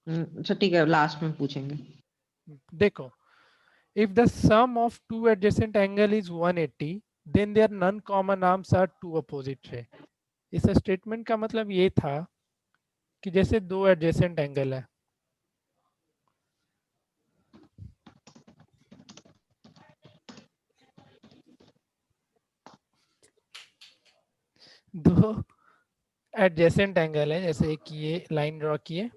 अच्छा ठीक है, लास्ट में पूछेंगे। देखो, if the sum of two adjacent angle is 180, then their non-common arms are two opposite ray। इस स्टेटमेंट का मतलब ये था कि जैसे दो एडजेसेंट एंगल है, दो एडजेसेंट एंगल है, जैसे एक ये लाइन ड्रॉ किए,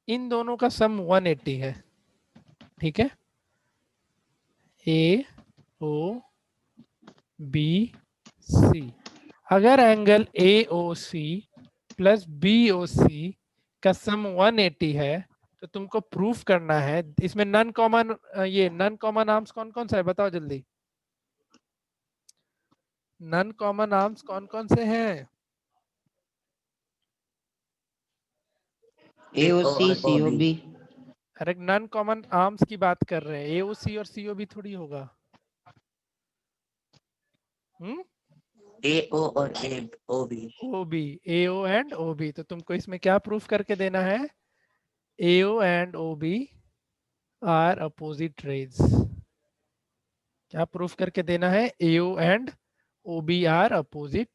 इन दोनों का सम 180 है, ठीक है, ए ओ बी सी। अगर angle A O C plus B O C का सम 180 है तो तुमको प्रूफ करना है, इसमें नन कॉमन, ये नन कॉमन आर्म्स कौन कौन सा है बताओ जल्दी, नन कॉमन आर्म्स कौन कौन से हैं? AOC COB। अरे नन कॉमन आर्म्स की बात कर रहे हैं, एओसी और सीओबी थोड़ी होगा। हम्म, ए ओ और ए O B. OB, AO and ओबी। तो तुमको इसमें क्या प्रूफ करके देना है, A O and O B are opposite rays. क्या प्रूफ करके देना है, A O and O B are opposite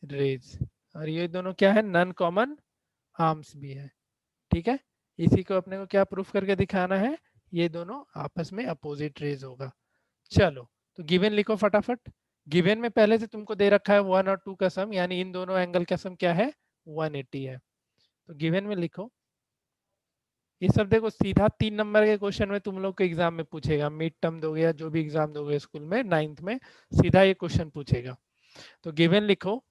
rays, और ये दोनों क्या है, नन कॉमन आर्म्स भी है, ठीक है। इसी को अपने को क्या प्रूफ करके दिखाना है, ये दोनों आपस में अपोजिट रेज होगा। चलो, तो गिवन लिखो फटाफट। गिवन में पहले से तुमको दे रखा है 1 और 2 का सम, यानी इन दोनों एंगल का सम क्या है, 180 है। तो गिवन में लिखो, ये सब देखो सीधा 3 नंबर के क्वेश्चन में तुम लोग के एग्जाम में पूछेगा, मिड टर्म दोगे या जो भी एग्जाम दोगे स्कूल में 9th में, सीधा ये क्वेश्चन पूछेगा। तो गिवन लिखो,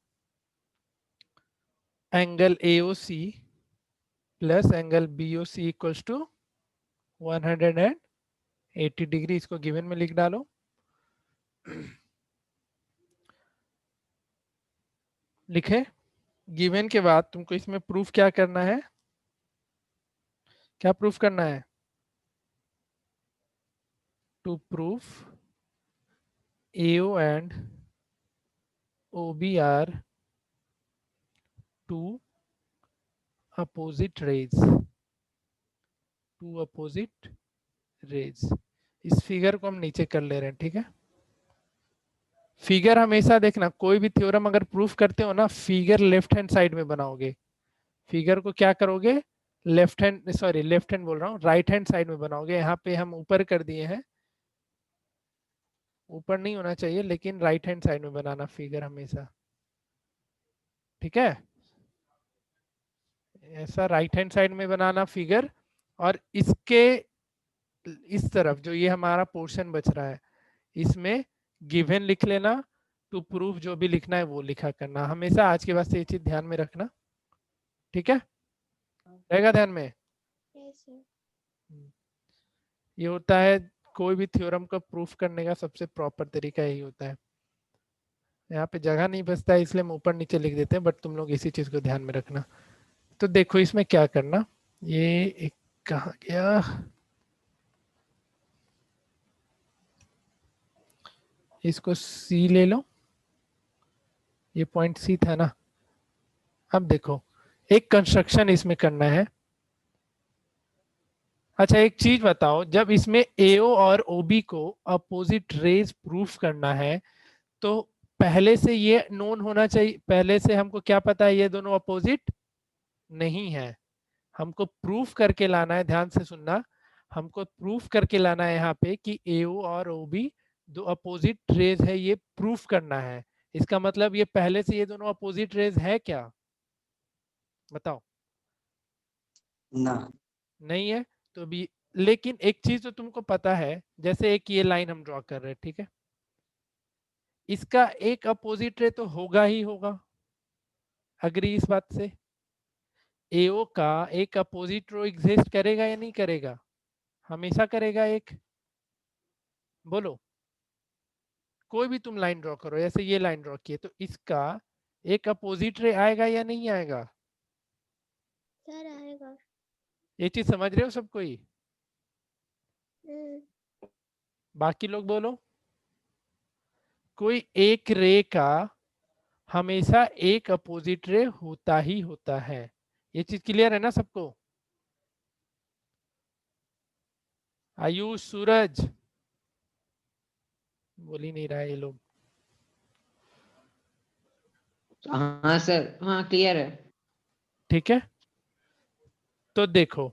angle AOC plus angle BOC equals to 180 degree, इसको गिवन में लिख डालो। लिखे, गिवन के बाद तुमको इसमें प्रूफ क्या करना है, क्या प्रूफ करना है, to proof AO and OB are two opposite rays, two opposite rays. इस फिगर को हम नीचे कर ले रहे हैं, ठीक है। फिगर हमेशा देखना, कोई भी थ्योरम अगर प्रूफ करते हो ना, फिगर लेफ्ट हैंड साइड में बनाओगे, फिगर को क्या करोगे, left hand, sorry left hand बोल रहा हूँ, राइट हैंड साइड में बनाओगे। यहाँ पे हम ऊपर कर दिए हैं, ऊपर नहीं होना चाहिए, लेकिन राइट हैंड साइड में बनाना फिगर हमेशा, ठीक है, ऐसा राइट हैंड साइड में बनाना फिगर। और इसके इस तरफ जो ये हमारा पोर्शन बच रहा है, इसमें गिवन लिख लेना, टू प्रूफ जो भी लिखना है वो लिखा करना हमेशा। आज के बाद से ये चीज ध्यान में रखना, ठीक है, रहेगा ध्यान में। ये होता है कोई भी थ्योरम को प्रूफ करने का सबसे प्रॉपर तरीका यही होता है। यहाँ पे जगह नहीं बचता है इसलिए हम ऊपर नीचे लिख देते हैं, बट तुम लोग इसी चीज को ध्यान में रखना। तो देखो इसमें क्या करना, ये एक कहाँ गया, इसको सी ले लो, ये पॉइंट सी था ना। अब देखो, एक कंस्ट्रक्शन इसमें करना है। अच्छा एक चीज बताओ, जब इसमें एओ और ओबी को अपोजिट रेज प्रूफ करना है, तो पहले से ये नोन होना चाहिए, पहले से हमको क्या पता है ये दोनों अपोजिट नहीं है। हमको प्रूफ करके लाना है, ध्यान से सुनना, हमको प्रूफ करके लाना है यहाँ पे कि एओ और ओबी दो अपोजिट रेज है, ये प्रूफ करना है। इसका मतलब ये पहले से ये दोनों अपोजिट रेज है क्या, बताओ। ना। नहीं है, तो भी, लेकिन एक चीज तो तुमको पता है, जैसे एक ये लाइन हम ड्रॉ कर रहे हैं, ठीक है, इसका एक अपोजिट रे तो होगा ही होगा, अग्री इस बात से। एओ का एक अपोजिट रो एग्जिस्ट करेगा या नहीं करेगा, हमेशा करेगा एक, बोलो। कोई भी तुम लाइन ड्रॉ करो, जैसे ये लाइन ड्रॉ किए, तो इसका एक अपोजिट रे आएगा या नहीं आएगा, सर आएगा। ये चीज समझ रहे हो सब कोई, बाकी लोग बोलो। कोई एक रे का हमेशा एक अपोजिट रे होता ही होता है, ये चीज क्लियर है ना सबको? आयुष, सूरज, बोल ही नहीं रहा है ये लोग। हाँ सर, हाँ क्लियर है। ठीक है, तो देखो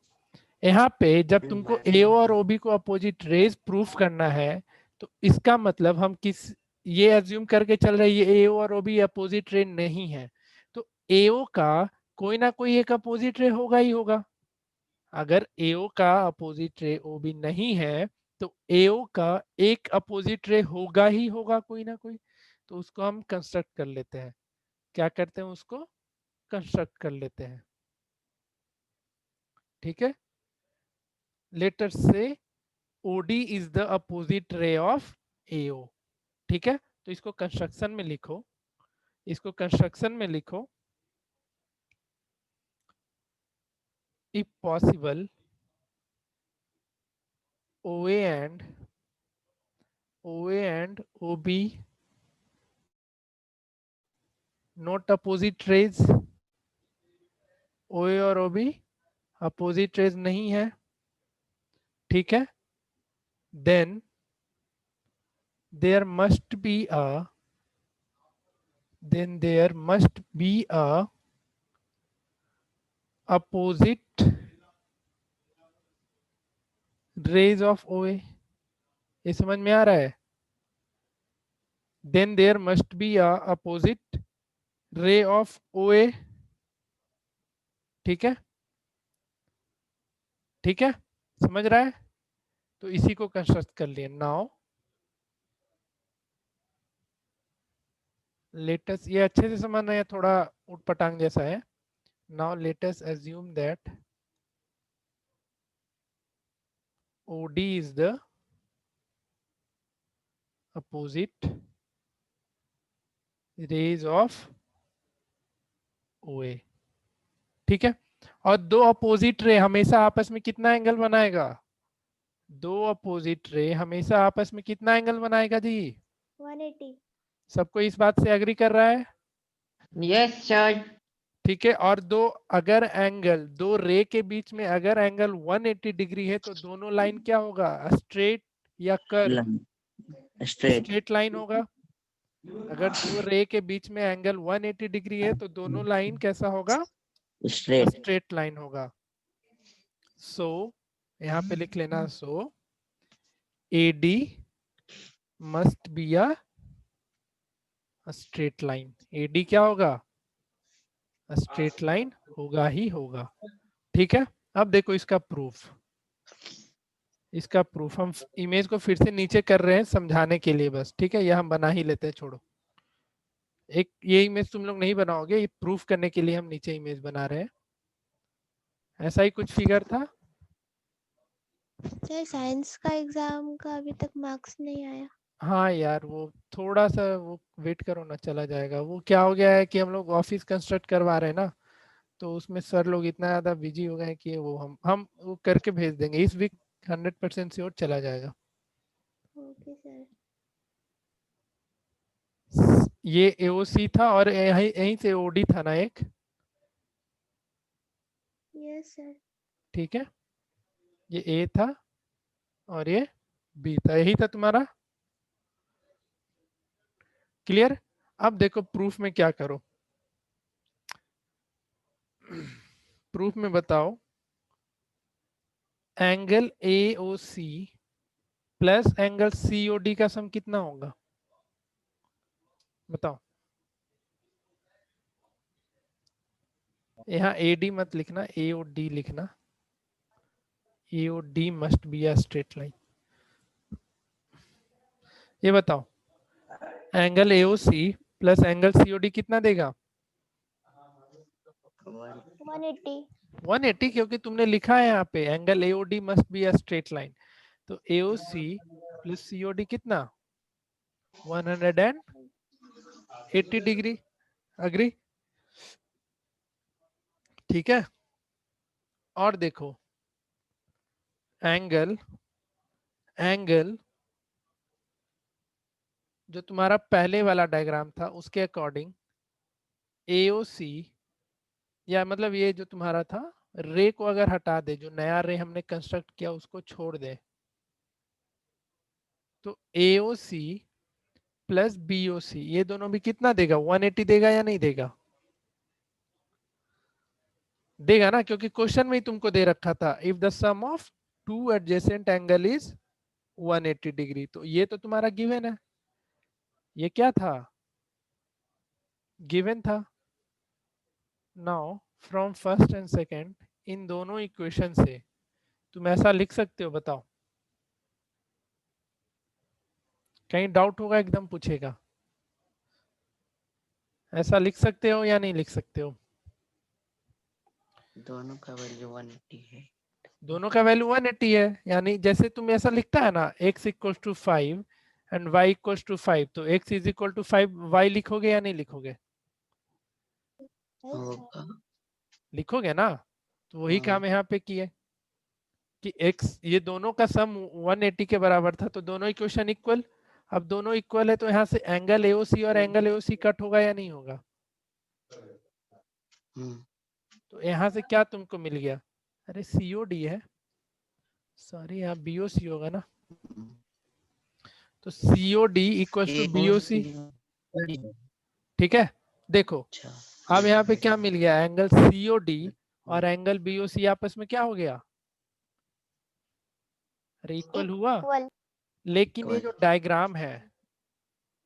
यहाँ पे जब तुमको एओ और ओबी को अपोजिट रेज प्रूफ करना है, तो इसका मतलब हम किस ये एज्यूम करके चल रहे हैं ये एओ और ओबी अपोजिट रे नहीं है, तो एओ का कोई ना कोई एक अपोजिट रे होगा ही होगा। अगर एओ का अपोजिट रे ओबी नहीं है तो एओ का एक अपोजिट रे होगा ही होगा कोई ना कोई, तो उसको हम कंस्ट्रक्ट कर लेते हैं। क्या करते हैं? उसको कंस्ट्रक्ट कर लेते हैं। ठीक है, लेट अस से OD is the opposite ray of AO। ठीक है, तो इसको कंस्ट्रक्शन में लिखो, इसको कंस्ट्रक्शन में लिखो। If possible OA and OB not opposite raise, OA और OB अपोजिट रेज नहीं है। ठीक है, then there must be a opposite rays of OA। ये समझ में आ रहा है? then there must be a opposite ray of OA। ठीक है, ठीक है, समझ रहा है? तो इसी को कंस्ट्रक्ट कर लिए। नाउ लेटेस्ट, ये अच्छे से समझना है, थोड़ा उटपटांग जैसा है। Now latest assume that OD is the opposite rays of OA। ठीक है, और दो अपोजिट रे हमेशा आपस में कितना एंगल बनाएगा? दो अपोजिट रे हमेशा आपस में कितना एंगल बनाएगा जी? 180। सबको इस बात से एग्री कर रहा है? Yes sir. ठीक है, और दो अगर एंगल, दो रे के बीच में अगर एंगल 180 डिग्री है तो दोनों लाइन क्या होगा? स्ट्रेट या कर्व? स्ट्रेट। स्ट्रेट लाइन होगा। अगर दो रे के बीच में एंगल 180 डिग्री है तो दोनों लाइन कैसा होगा? स्ट्रेट। स्ट्रेट लाइन होगा। सो यहाँ पे लिख लेना, सो AD must be a straight line। AD क्या होगा? स्ट्रेट लाइन होगा ही होगा। ठीक है, अब देखो इसका प्रूफ, इसका प्रूफ हम इमेज को फिर से नीचे कर रहे हैं समझाने के लिए बस। ठीक है, यह हम बना ही लेते हैं, छोड़ो। एक ये इमेज तुम लोग नहीं बनाओगे, ये प्रूफ करने के लिए हम नीचे इमेज बना रहे हैं। ऐसा ही कुछ फिगर था। सर साइंस का एग्जाम का अभी तक मार्क्स नहीं आया। हाँ यार, वो थोड़ा सा वो वेट करो ना, चला जाएगा। वो क्या हो गया है कि हम लोग ऑफिस कंस्ट्रक्ट करवा रहे हैं ना, तो उसमें सर लोग इतना ज्यादा बिजी हो गए हैं कि वो हम वो करके भेज देंगे इस वीक। 100% श्योर चला जाएगा। Okay sir. ये AOC था और यहीं यहीं से OD था ना एक। Yes sir. ठीक है, ये A था और ये B था, यही था तुम्हारा। क्लियर? अब देखो प्रूफ में क्या करो। प्रूफ में बताओ, angle AOC plus angle COD का सम कितना होगा? बताओ। यहाँ AD मत लिखना, AOD लिखना। AOD must be a straight line. ये बताओ, angle AOC plus angle COD कितना देगा? 180। 180, क्योंकि तुमने लिखा है यहाँ पे angle AOD must be a straight line, तो AOC प्लस COD कितना? 180 डिग्री। अग्री? ठीक है, और देखो एंगल जो तुम्हारा पहले वाला डायग्राम था उसके अकॉर्डिंग AOC या मतलब ये जो तुम्हारा था रे को अगर हटा दे, जो नया रे हमने कंस्ट्रक्ट किया उसको छोड़ दे, तो AOC प्लस BOC ये दोनों भी कितना देगा? 180 देगा या नहीं देगा? देगा ना, क्योंकि क्वेश्चन में ही तुमको दे रखा था if the sum of two adjacent angle is 180 degree. तो ये तो तुम्हारा गिवन है, ये क्या था? गिवन था। Now from first and second in दोनों इक्वेशन से तुम ऐसा लिख सकते हो? बताओ, कहीं डाउट होगा एकदम पूछेगा, ऐसा लिख सकते हो या नहीं लिख सकते हो? दोनों का वैल्यू 180 है। दोनों का वैल्यू 180 है, यानी जैसे तुम ऐसा लिखता है ना x equal to 5 and y equal to 5, तो x is equal to 5 y लिखोगे या नहीं लिखोगे? होगा। लिखोगे ना। तो वही काम यहाँ पे किए कि x ये दोनों का सम 180 के बराबर था, तो दोनों इक्वेशन इक्वल। अब दोनों इक्वल है तो यहाँ से एंगल AOC और एंगल AOC कट होगा या नहीं होगा? तो यहाँ से क्या तुमको मिल गया? अरे COD है, सॉरी यहाँ BOC होगा ना। तो COD इक्वल टू BOC, ठीक है। देखो अब यहाँ पे क्या मिल गया? एंगल COD और एंगल BOC आपस में क्या हो गया? अरे इक्वल हुआ। इक्वल। लेकिन ये जो डायग्राम है,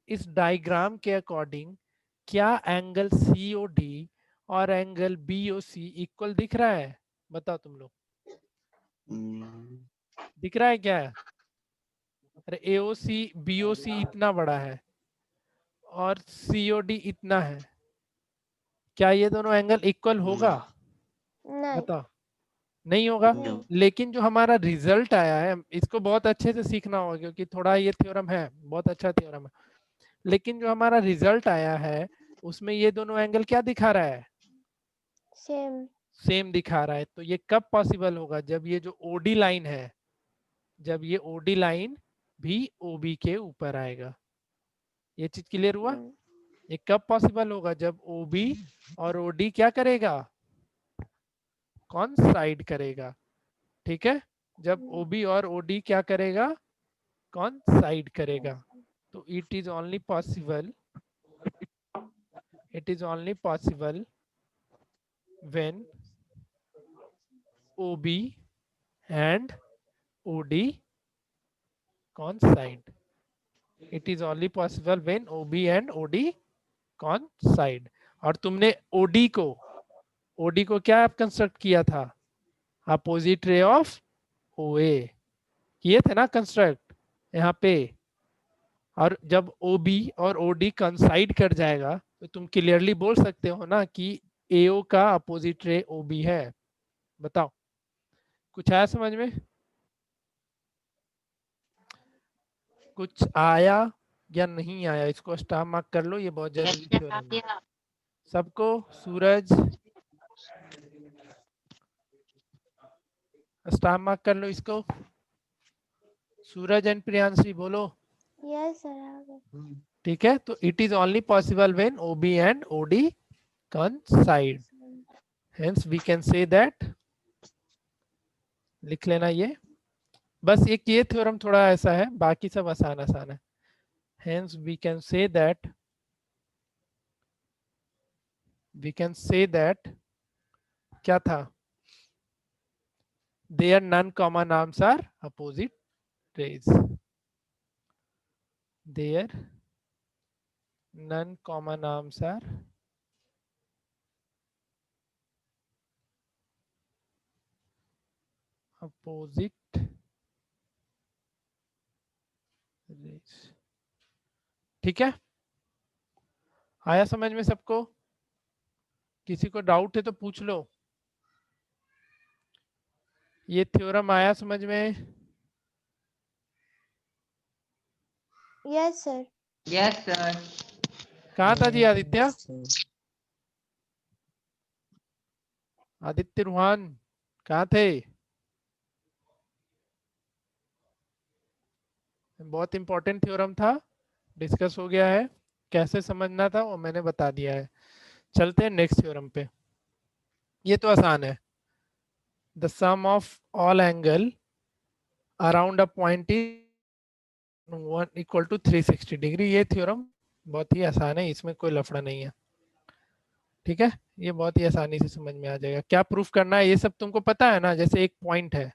इस डायग्राम के अकॉर्डिंग क्या एंगल COD और एंगल BOC इक्वल दिख रहा है? बताओ तुम लोग, दिख रहा है क्या? अरे AOC BOC इतना बड़ा है और COD इतना है, क्या ये दोनों एंगल इक्वल होगा? नहीं। बताओ, नहीं होगा। लेकिन जो हमारा रिजल्ट आया है, इसको बहुत अच्छे से सीखना होगा क्योंकि थोड़ा ये थ्योरम है, बहुत अच्छा थ्योरम है। लेकिन जो हमारा रिजल्ट आया है उसमें ये दोनों एंगल क्या दिखा रहा है? सेम। सेम दिखा रहा है। तो ये कब पॉसिबल होगा? जब ये जो OD लाइन है, जब ये OD लाइन भी OB के ऊपर आएगा। ये चीज क्लियर हुआ? ये कब पॉसिबल होगा? जब OB और OD क्या करेगा? कॉन्साइड करेगा, ठीक है। जब OB और OD क्या करेगा? कॉन्साइड करेगा। तो it is only possible, it is only possible when OB and OD coincide. It is only possible when OB and OD coincide. और तुमने OD को क्या कंस्ट्रक्ट किया था? अपोजिट रे ऑफ OA किए थे ना कंस्ट्रक्ट यहाँ पे। और जब OB और OD कंसाइड कर जाएगा तो तुम क्लियरली बोल सकते हो ना कि AO का अपोजिट रे OB है। बताओ, कुछ आया समझ में? कुछ आया या नहीं आया? इसको स्टार मार्क कर लो, ये बहुत जरूरी थ्योरम है सबको। सूरज स्टार मार्क कर लो इसको। सूरज एंड प्रियांशी बोलो। Yes sir. ठीक है, तो it is only possible when OB and OD coincide. Hence we can say that, लिख लेना ये, बस एक ये थ्योरम थोड़ा ऐसा है, बाकी सब आसान आसान है। Hence we can say that क्या था? Their non-common arms are opposite rays. Their non-common arms are opposite rays. ठीक है, आया समझ में सबको? किसी को डाउट है तो पूछ लो। ये थ्योरम आया समझ में? Yes sir. Yes sir. कहाँ था जी आदित्य? आदित्य रूहान कहाँ थे? बहुत इंपॉर्टेंट थ्योरम था, डिस्कस हो गया है, कैसे समझना था वो मैंने बता दिया है। चलते हैं नेक्स्ट थ्योरम पे। ये तो आसान है, the sum of all angle around a point is 1 equal to 360 degree. ये थ्योरम बहुत ही आसान है, इसमें कोई लफड़ा नहीं है। ठीक है, ये बहुत ही आसानी से समझ में आ जाएगा। क्या प्रूफ करना है ये सब तुमको पता है ना। जैसे एक पॉइंट है,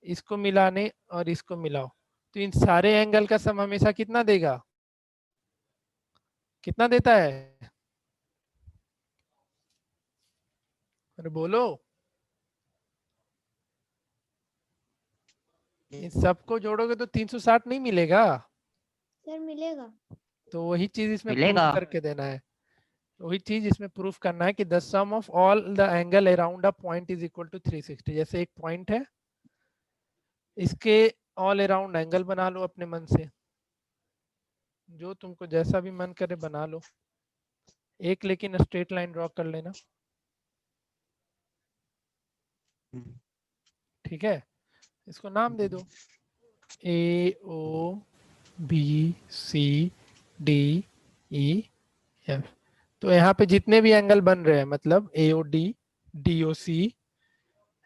इसको मिलाने और इसको मिलाओ तो इन सारे एंगल का सम हमेशा कितना देगा, कितना देता है, अरे बोलो। इन सबको जोड़ोगे तो 360 नहीं मिलेगा। सर मिलेगा। तो वही चीज इसमें मिलेगा। प्रूफ करके देना है, वही चीज इसमें प्रूफ करना है कि the sum of all the angle around a point is equal to 360। जैसे एक पॉइंट है, इसके ऑल अराउंड एंगल बना लो अपने मन से, जो तुमको जैसा भी मन करे बना लो। एक लेकिन स्ट्रेट लाइन ड्रॉ कर लेना। ठीक है, इसको नाम दे दो A O B C D E F. तो यहाँ पे जितने भी एंगल बन रहे हैं, मतलब A O D, D O C,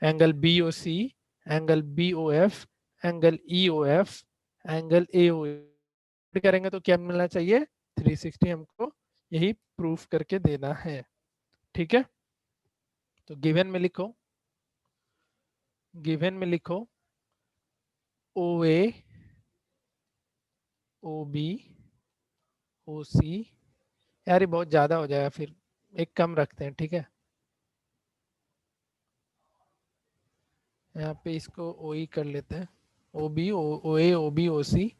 angle B O C, angle B O F, angle E O F, angle A O करेंगे तो क्या मिलना चाहिए, 360। हमको यही प्रूफ करके देना है। ठीक है, तो गिवन में लिखो, गिवन में लिखो ओ ए, ओ बी, ओ सी। यार ये बहुत ज्यादा हो जाएगा, फिर एक कम रखते हैं। ठीक है, यहाँ पे इसको ओ ई कर लेते हैं, O B, O A, O B, O C,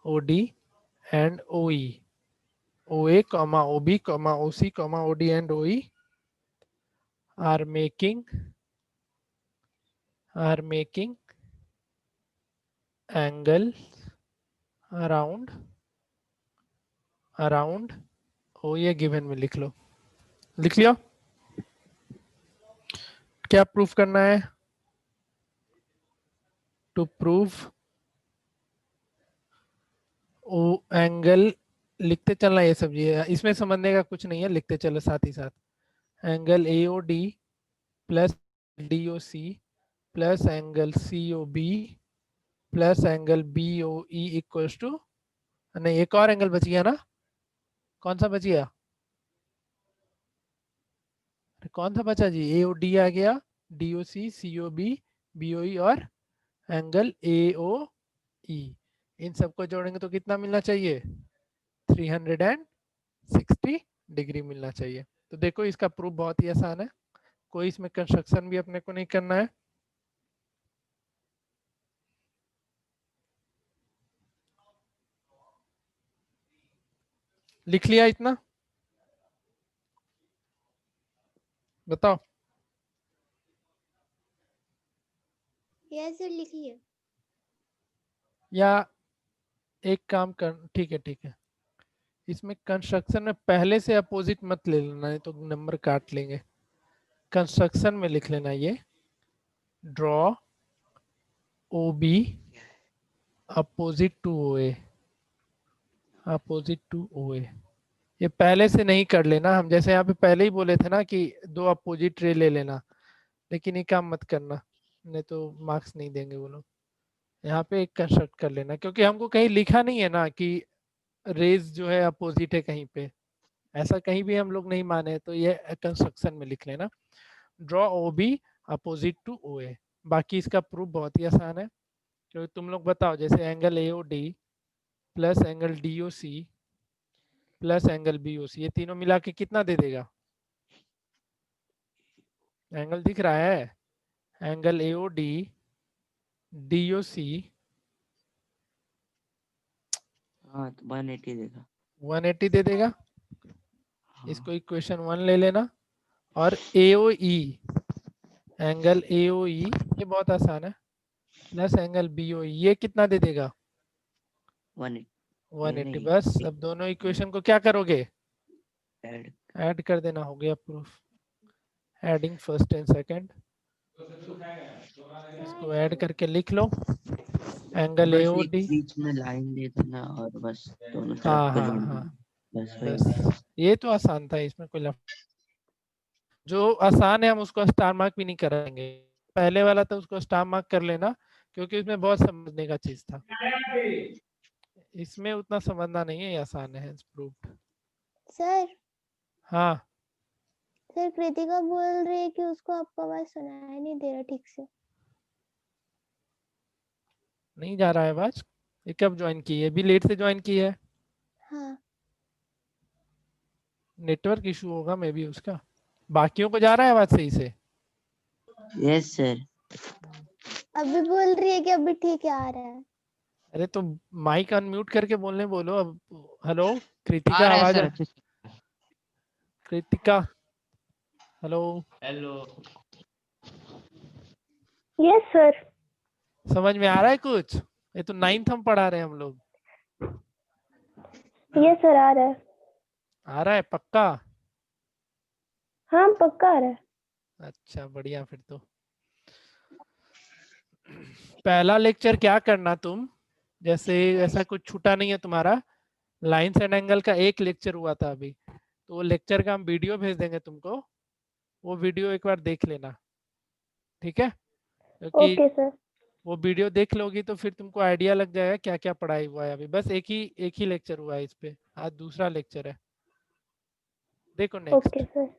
O D and O E, O A comma O B comma O C comma O D and O E are making angle around O, ये given में लिख लो। लिख लिया। क्या proof करना है, to prove O angle, लिखते चलना ये सब, ये इसमें समझने का कुछ नहीं है, लिखते चलो साथ ही साथ। Angle A O D plus D O C plus angle C O B plus angle B O E equals to, नहीं एक और एंगल बच गया ना, कौन सा बच गया, कौन सा बचा जी, ए ओ डी आ गया, डी ओ सी, सी ओ बी, बी ओ ई और एंगल ए ओ ई। इन सबको जोड़ेंगे तो कितना मिलना चाहिए, 360 डिग्री मिलना चाहिए। तो देखो इसका प्रूफ बहुत ही आसान है, कोई इसमें कंस्ट्रक्शन भी अपने को नहीं करना है। लिख लिया इतना, बताओ। यस सर लिखिए। या एक काम कर, ठीक है ठीक है, इसमें कंस्ट्रक्शन में पहले से अपोजिट मत ले लेना, नहीं तो नंबर काट लेंगे। कंस्ट्रक्शन में लिख लेना ये, draw O B opposite to O A, opposite to O A. ये पहले से नहीं कर लेना, हम जैसे यहाँ पे पहले ही बोले थे ना कि दो अपोजिट रे ले लेना, लेकिन ये काम मत करना, नहीं तो मार्क्स नहीं देंगे वो लोग। यहाँ पे एक कंस्ट्रक्ट कर लेना, क्योंकि हमको कहीं लिखा नहीं है ना कि रेज जो है अपोजिट है कहीं पे, ऐसा कहीं भी हम लोग नहीं माने, तो ये कंस्ट्रक्शन में लिख लेना, draw O B opposite to O A. बाकी इसका प्रूफ बहुत ही आसान है, क्योंकि तुम लोग बताओ, जैसे angle A O D plus angle D O C plus angle B O C, ये तीनों मिला के कितना दे देगा, एंगल दिख रहा है, angle A O D D O C हाँ तो 180 देगा। 180 दे देगा। हाँ। इसको इक्वेशन 1 ले लेना। और ए ओ ई, एंगल ए ओ ई ये बहुत आसान है, प्लस एंगल बी ओ ई, ये कितना दे देगा, 180 180। नहीं, बस अब दोनों इक्वेशन को क्या करोगे, ऐड ऐड कर देना, हो गया proof. Adding first and second, इसको ऐड करके लिख लो, एंगल ए बस ओ एक डी। बीच में लाइन दे देना और बस दोनों हाँ तरफ को हाँ जोड़ हाँ, देना, बस वही। बस ये तो आसान था, इसमें कोई जो आसान है हम उसको स्टार मार्क भी नहीं कराएंगे, पहले वाला था उसको स्टार मार्क कर लेना क्योंकि उसमें बहुत समझने का चीज था, इसमें उतना समझना नहीं है, ये आसान है प्रूव्ड। सर हाँ सर कृतिका बोल रही है कि उसको आपका आवाज सुनाई नहीं दे रहा ठीक से। नहीं जा रहा है आवाज, ये कब ज्वाइन की है, अभी लेट से ज्वाइन की है, हाँ नेटवर्क इशू होगा मे बी उसका। बाकियों को जा रहा है आवाज सही से? Yes sir. अभी बोल रही है कि अभी ठीक है आ रहा है। अरे तो माइक अनम्यूट करके बोलने बोलो अब। हेलो आ कृतिका, रहा है आवाज सर अच्छे से। Kritika, hello. Hello. Yes sir. समझ में आ रहा है कुछ? ये तो 9th हम पढ़ा रहे हैं हम लोग। यस सर आ रहा है। आ रहा है पक्का? हाँ पक्का आ रहा है। अच्छा बढ़िया, फिर तो पहला लेक्चर क्या करना तुम, जैसे ऐसा कुछ छूटा नहीं है तुम्हारा, लाइन्स एंड एंगल का एक लेक्चर हुआ था अभी, तो वो लेक्चर का हम वीडियो भेज देंगे तुमको, वो वीडियो एक बार देख लेना, ठीक है? क्योंकि ओके सर। वो वीडियो देख लोगी तो फिर तुमको आइडिया लग जाएगा क्या क्या पढ़ाई हुआ है अभी, बस एक ही लेक्चर हुआ है इस पे, आज दूसरा लेक्चर है, देखो next. Okay sir.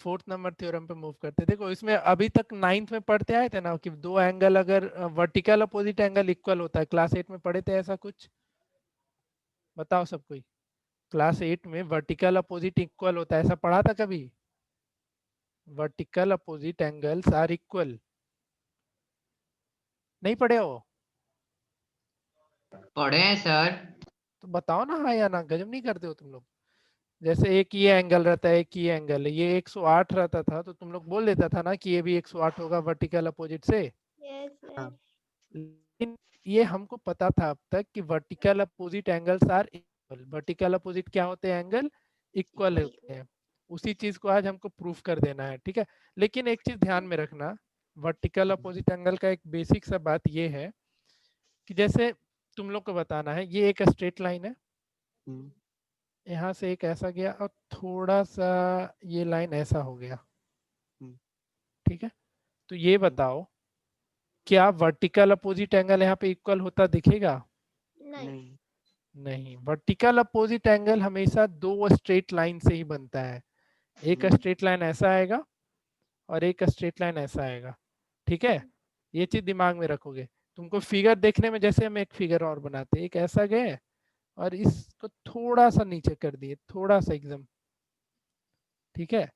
4th number theorem पे मूव करते, देखो इसमें अभी तक 9th में पढ़ते आए थे ना कि दो एंगल अगर वर्टिकल अपोजिट एंगल इक्वल होता है, क्लास 8 में पढ़े थे ऐसा कुछ, बताओ सब कोई, क्लास 8 में वर्टिकल अपोजिट इक्वल होता है ऐसा पढ़ा था कभी? Vertical opposite angles are equal, नहीं पढ़े हो? पढ़े हैं सर। तो बताओ ना हाँ या ना, गजब नहीं करते हो तुम लोग। जैसे एक ये एंगल रहता है, एक ये एंगल है, ये 108 रहता था तो तुम लोग बोल देता था ना कि ये भी 108 होगा वर्टिकल अपोजिट से। यस हाँ। सर। लेकिन ये हमको पता था अब तक कि vertical opposite angles are equal, vertical opposite क्या होते हैं, एंगल इक्वल होते हैं, उसी चीज को आज हमको प्रूफ कर देना है, ठीक है? लेकिन एक चीज ध्यान में रखना, वर्टिकल अपोजिट एंगल का एक बेसिक सा बात ये है कि जैसे तुम लोग को बताना है, ये एक स्ट्रेट लाइन है, हम्म, यहाँ से एक ऐसा गया और थोड़ा सा ये लाइन ऐसा हो गया, हम्म, ठीक है? तो ये बताओ क्या वर्टिकल अपोजिट एंगल यहाँ पे इक्वल होता दिखेगा? नहीं। नहीं। नहीं, वर्टिकल अपोजिट एंगल हमेशा दो स्ट्रेट लाइन से ही बनता है, एक स्ट्रेट लाइन ऐसा आएगा और एक स्ट्रेट लाइन ऐसा आएगा, ठीक है? ये चीज दिमाग में रखोगे, तुमको फिगर देखने में, जैसे हम एक फिगर और बनाते हैं, एक ऐसा गए और इसको थोड़ा सा नीचे कर दिए, थोड़ा सा एकदम, ठीक है?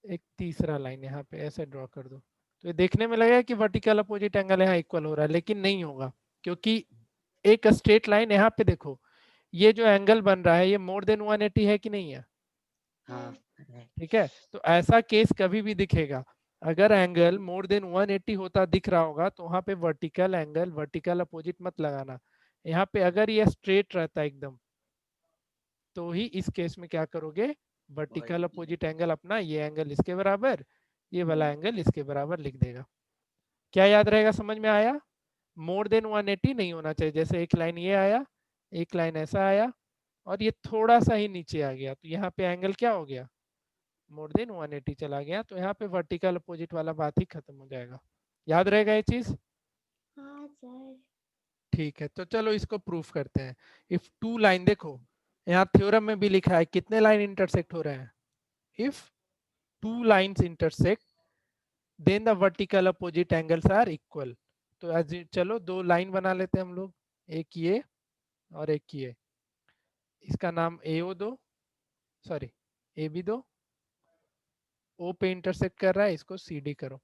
एक तीसरा लाइन यहाँ पे ऐसे ड्रॉ कर दो, तो ये देखने में लगेगा कि वर्टिकल अपोजिट एंगल यहाँ इक्वल हो रहा है, लेकिन नहीं होगा, क्योंकि एक स्ट्रेट लाइन यहाँ पे देखो, ये जो एंगल बन रहा है ये मोर देन 180 है कि नहीं है? हाँ। ठीक है, तो ऐसा केस कभी भी दिखेगा, अगर एंगल मोर देन 180 होता दिख रहा होगा तो वहां पे वर्टिकल एंगल, वर्टिकल अपोजिट मत लगाना, यहाँ पे अगर ये स्ट्रेट रहता एकदम तो ही इस केस में क्या करोगे, वर्टिकल अपोजिट एंगल अपना ये एंगल इसके बराबर, ये वाला एंगल इसके बराबर लिख देगा। क्या याद रहेगा, समझ में आया? मोर देन 180 नहीं होना चाहिए, जैसे एक लाइन ये आया, एक लाइन ऐसा आया और ये थोड़ा सा ही नीचे आ गया, तो यहाँ पे एंगल क्या हो गया, मोर देन 180 चला गया, तो यहाँ पे वर्टिकल अपोजिट वाला बात ही खत्म हो जाएगा। याद रहेगा ये चीज? हाँ सर। ठीक है, तो चलो इसको प्रूफ करते हैं। इफ टू लाइन, देखो यहाँ थ्योरम में भी लिखा है कितने लाइन इंटरसेक्ट हो रहे हैं, if two lines intersect then the vertical opposite angles are equal. तो चलो दो लाइन बना लेते हैं हम लोग, एक ये और एक ये, इसका नाम AO दो, सॉरी AB दो, O पे इंटरसेक्ट कर रहा है, इसको CD करो।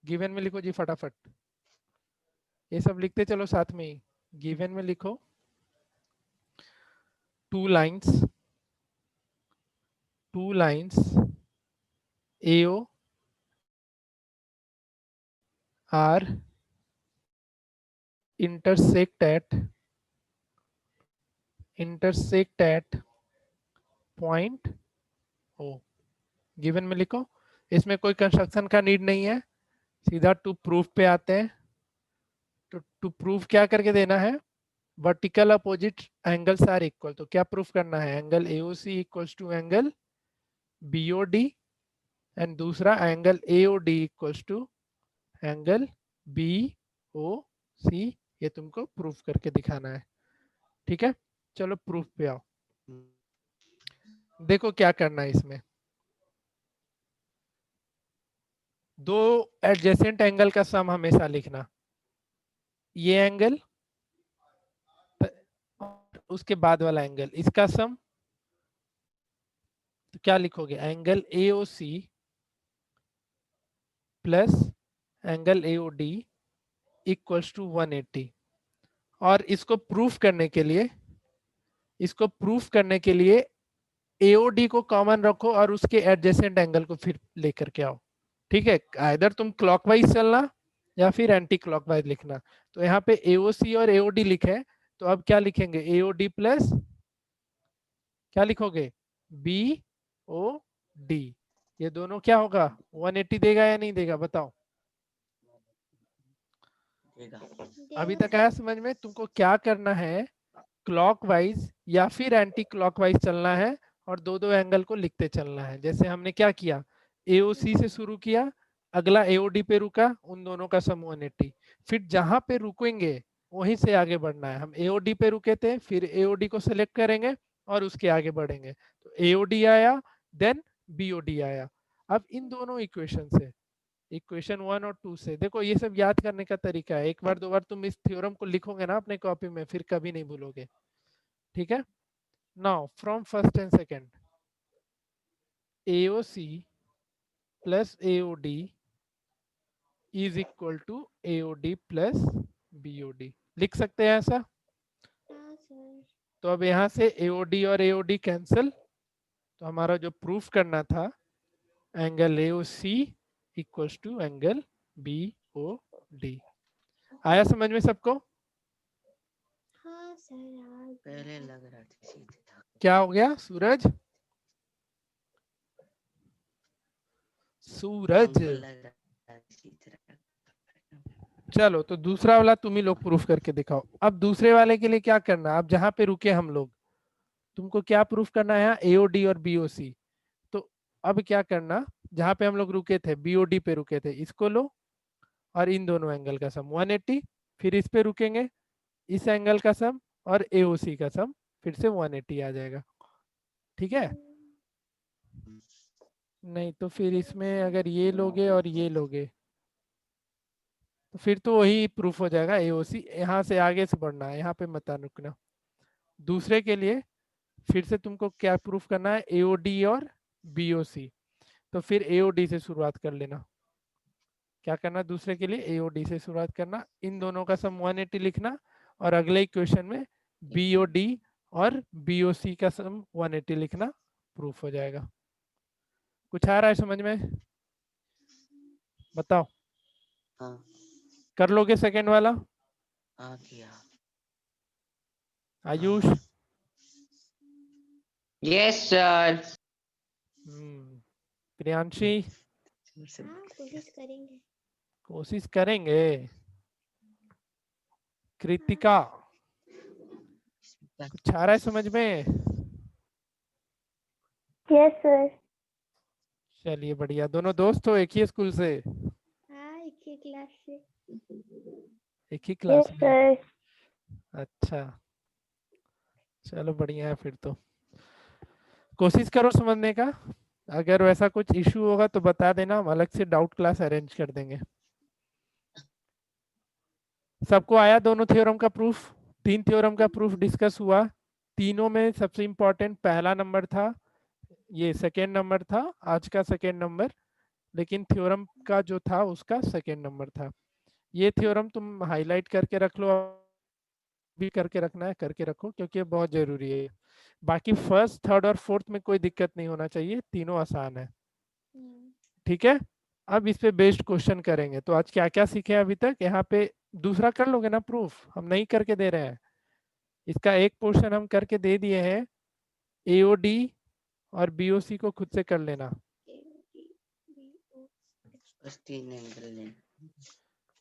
गिवन में लिखो जी फटाफट, ये सब लिखते चलो साथ में ही। गिवन में लिखो two lines AO are intersect at point O। Given में लिखो, इसमें कोई कंस्ट्रक्शन का नीड नहीं है, सीधा टू प्रूफ पे आते हैं। तो टू प्रूफ क्या करके देना है, vertical opposite angles are equal, तो क्या प्रूफ करना है? Angle A O C equals to angle B O D and दूसरा angle AOD equals to angle B O C. ये तुमको प्रूफ करके दिखाना है, ठीक है? चलो प्रूफ पे आओ। देखो क्या करना है इसमें। दो एडजेसेंट एंगल का सम हमेशा लिखना, ये एंगल और उसके बाद वाला एंगल, इसका सम। तो क्या लिखोगे? Angle AOC plus angle AOD equals to 180। और इसको प्रूफ करने के लिए एओडी को कॉमन रखो और उसके एडजेसेंट एंगल को फिर लेकर के आओ, ठीक है? आइदर तुम क्लॉकवाइज चलना या फिर एंटी क्लॉकवाइज लिखना। तो यहाँ पे एओसी और एओडी लिखे हैं, तो अब क्या लिखेंगे? एओडी प्लस क्या लिखोगे? B O D. ये दोनों क्या होगा? 180 देगा या नहीं देगा? बताओ। अभी तक आया समझ में? तुमको क्या करना है, क्लॉकवाइज या फिर एंटी क्लॉकवाइज चलना है और दो दो एंगल को लिखते चलना है। जैसे हमने क्या किया, एओसी से शुरू किया, अगला एओडी पे रुका, उन दोनों का सम 180। फिर जहां पे रुकेंगे वहीं से आगे बढ़ना है। हम एओडी पे रुके थे, फिर एओडी को सिलेक्ट करेंगे और उसके आगे बढ़ेंगे। तो एओडी आया, देन बीओडी आया। अब इन दोनों इक्वेशन से, इक्वेशन 1 और 2 से, देखो ये सब याद करने का तरीका है। एक बार दो बार तुम इस थ्योरम को लिखोगे ना अपने कॉपी में, फिर कभी नहीं भूलोगे, ठीक है? Now from first and second, AOC plus AOD is equal to AOD plus BOD, लिख सकते हैं ऐसा? हाँ सर। तो अब यहाँ से AOD और AOD कैंसिल, तो हमारा जो प्रूफ करना था, angle AOC equals to angle BOD। आया समझ में सबको? हाँ सर। पहले लग रहा था सीधे था। क्या हो गया सूरज? सूरज, हमको लग रहा था सीधे था। चलो तो दूसरा वाला तुम ही लोग प्रूफ करके दिखाओ। अब दूसरे वाले के लिए क्या करना, अब जहां पे रुके हम लोग, तुमको क्या प्रूफ करना है? एओडी और बीओसी। तो अब क्या करना, जहां पे हम लोग रुके थे, बीओडी पे रुके थे, इसको लो और इन दोनों एंगल का सम 180। फिर इस पे रुकेंगे, इस एंगल का सम और एओसी का सम, फिर से 180 आ जाएगा, ठीक है? नहीं तो फिर इसमें अगर ये लोगे और ये लोगे तो फिर तो वही प्रूफ हो जाएगा एओसी। यहाँ से आगे से बढ़ना है, यहाँ पे मत रुकना। दूसरे के लिए फिर से तुमको क्या प्रूफ करना है? एओडी और बीओसी। तो फिर एओडी से शुरुआत कर लेना। क्या करना दूसरे के लिए? एओडी से शुरुआत करना, इन दोनों का सम 180 लिखना और अगले इक्वेशन में बीओडी और बीओसी का सम 180 लिखना, प्रूफ हो जाएगा। कुछ आ रहा है समझ में? बताओ, हाँ कर लोगे सेकंड वाला? हाँ किया। आयुष? Yes, sir. प्रियांशी? हाँ कोशिश करेंगे। कोशिश करेंगे। कृतिका? कुछ आ रहा है समझ में? Yes sir. चलिए बढ़िया। दोनों दोस्त हो एक ही स्कूल से? हाँ एक ही क्लास से। एक ही क्लास यस में? सर। अच्छा, चलो बढ़िया है। फिर तो कोशिश करो समझने का। अगर वैसा कुछ इशू होगा तो बता देना, हम अलग से डाउट क्लास अरेंज कर देंगे। सबको आया दोनों थ्योरम का प्रूफ? 3 थ्योरम का प्रूफ डिस्कस हुआ। तीनों में सबसे इंपॉर्टेंट पहला नंबर था, ये सेकेंड नंबर था, आज का सेकेंड नंबर, लेकिन थ्योरम का जो था उसका सेकेंड नंबर था। ये थ्योरम तुम हाईलाइट करके रख लो, भी करके रखना है करके रखो, क्योंकि ये बहुत जरूरी है। बाकी फर्स्ट, थर्ड और फोर्थ में कोई दिक्कत नहीं होना चाहिए, तीनों आसान है, ठीक है? अब इस पे बेस्ड क्वेश्चन करेंगे। तो आज क्या क्या सीखे अभी तक? यहाँ पे दूसरा कर लोगे ना प्रूफ? हम नहीं करके दे रहे हैं, इसका एक पोर्शन हम करके दे दिए हैं। एओडी और बीओसी को खुद से कर लेना। बस 3 एंगल लेना।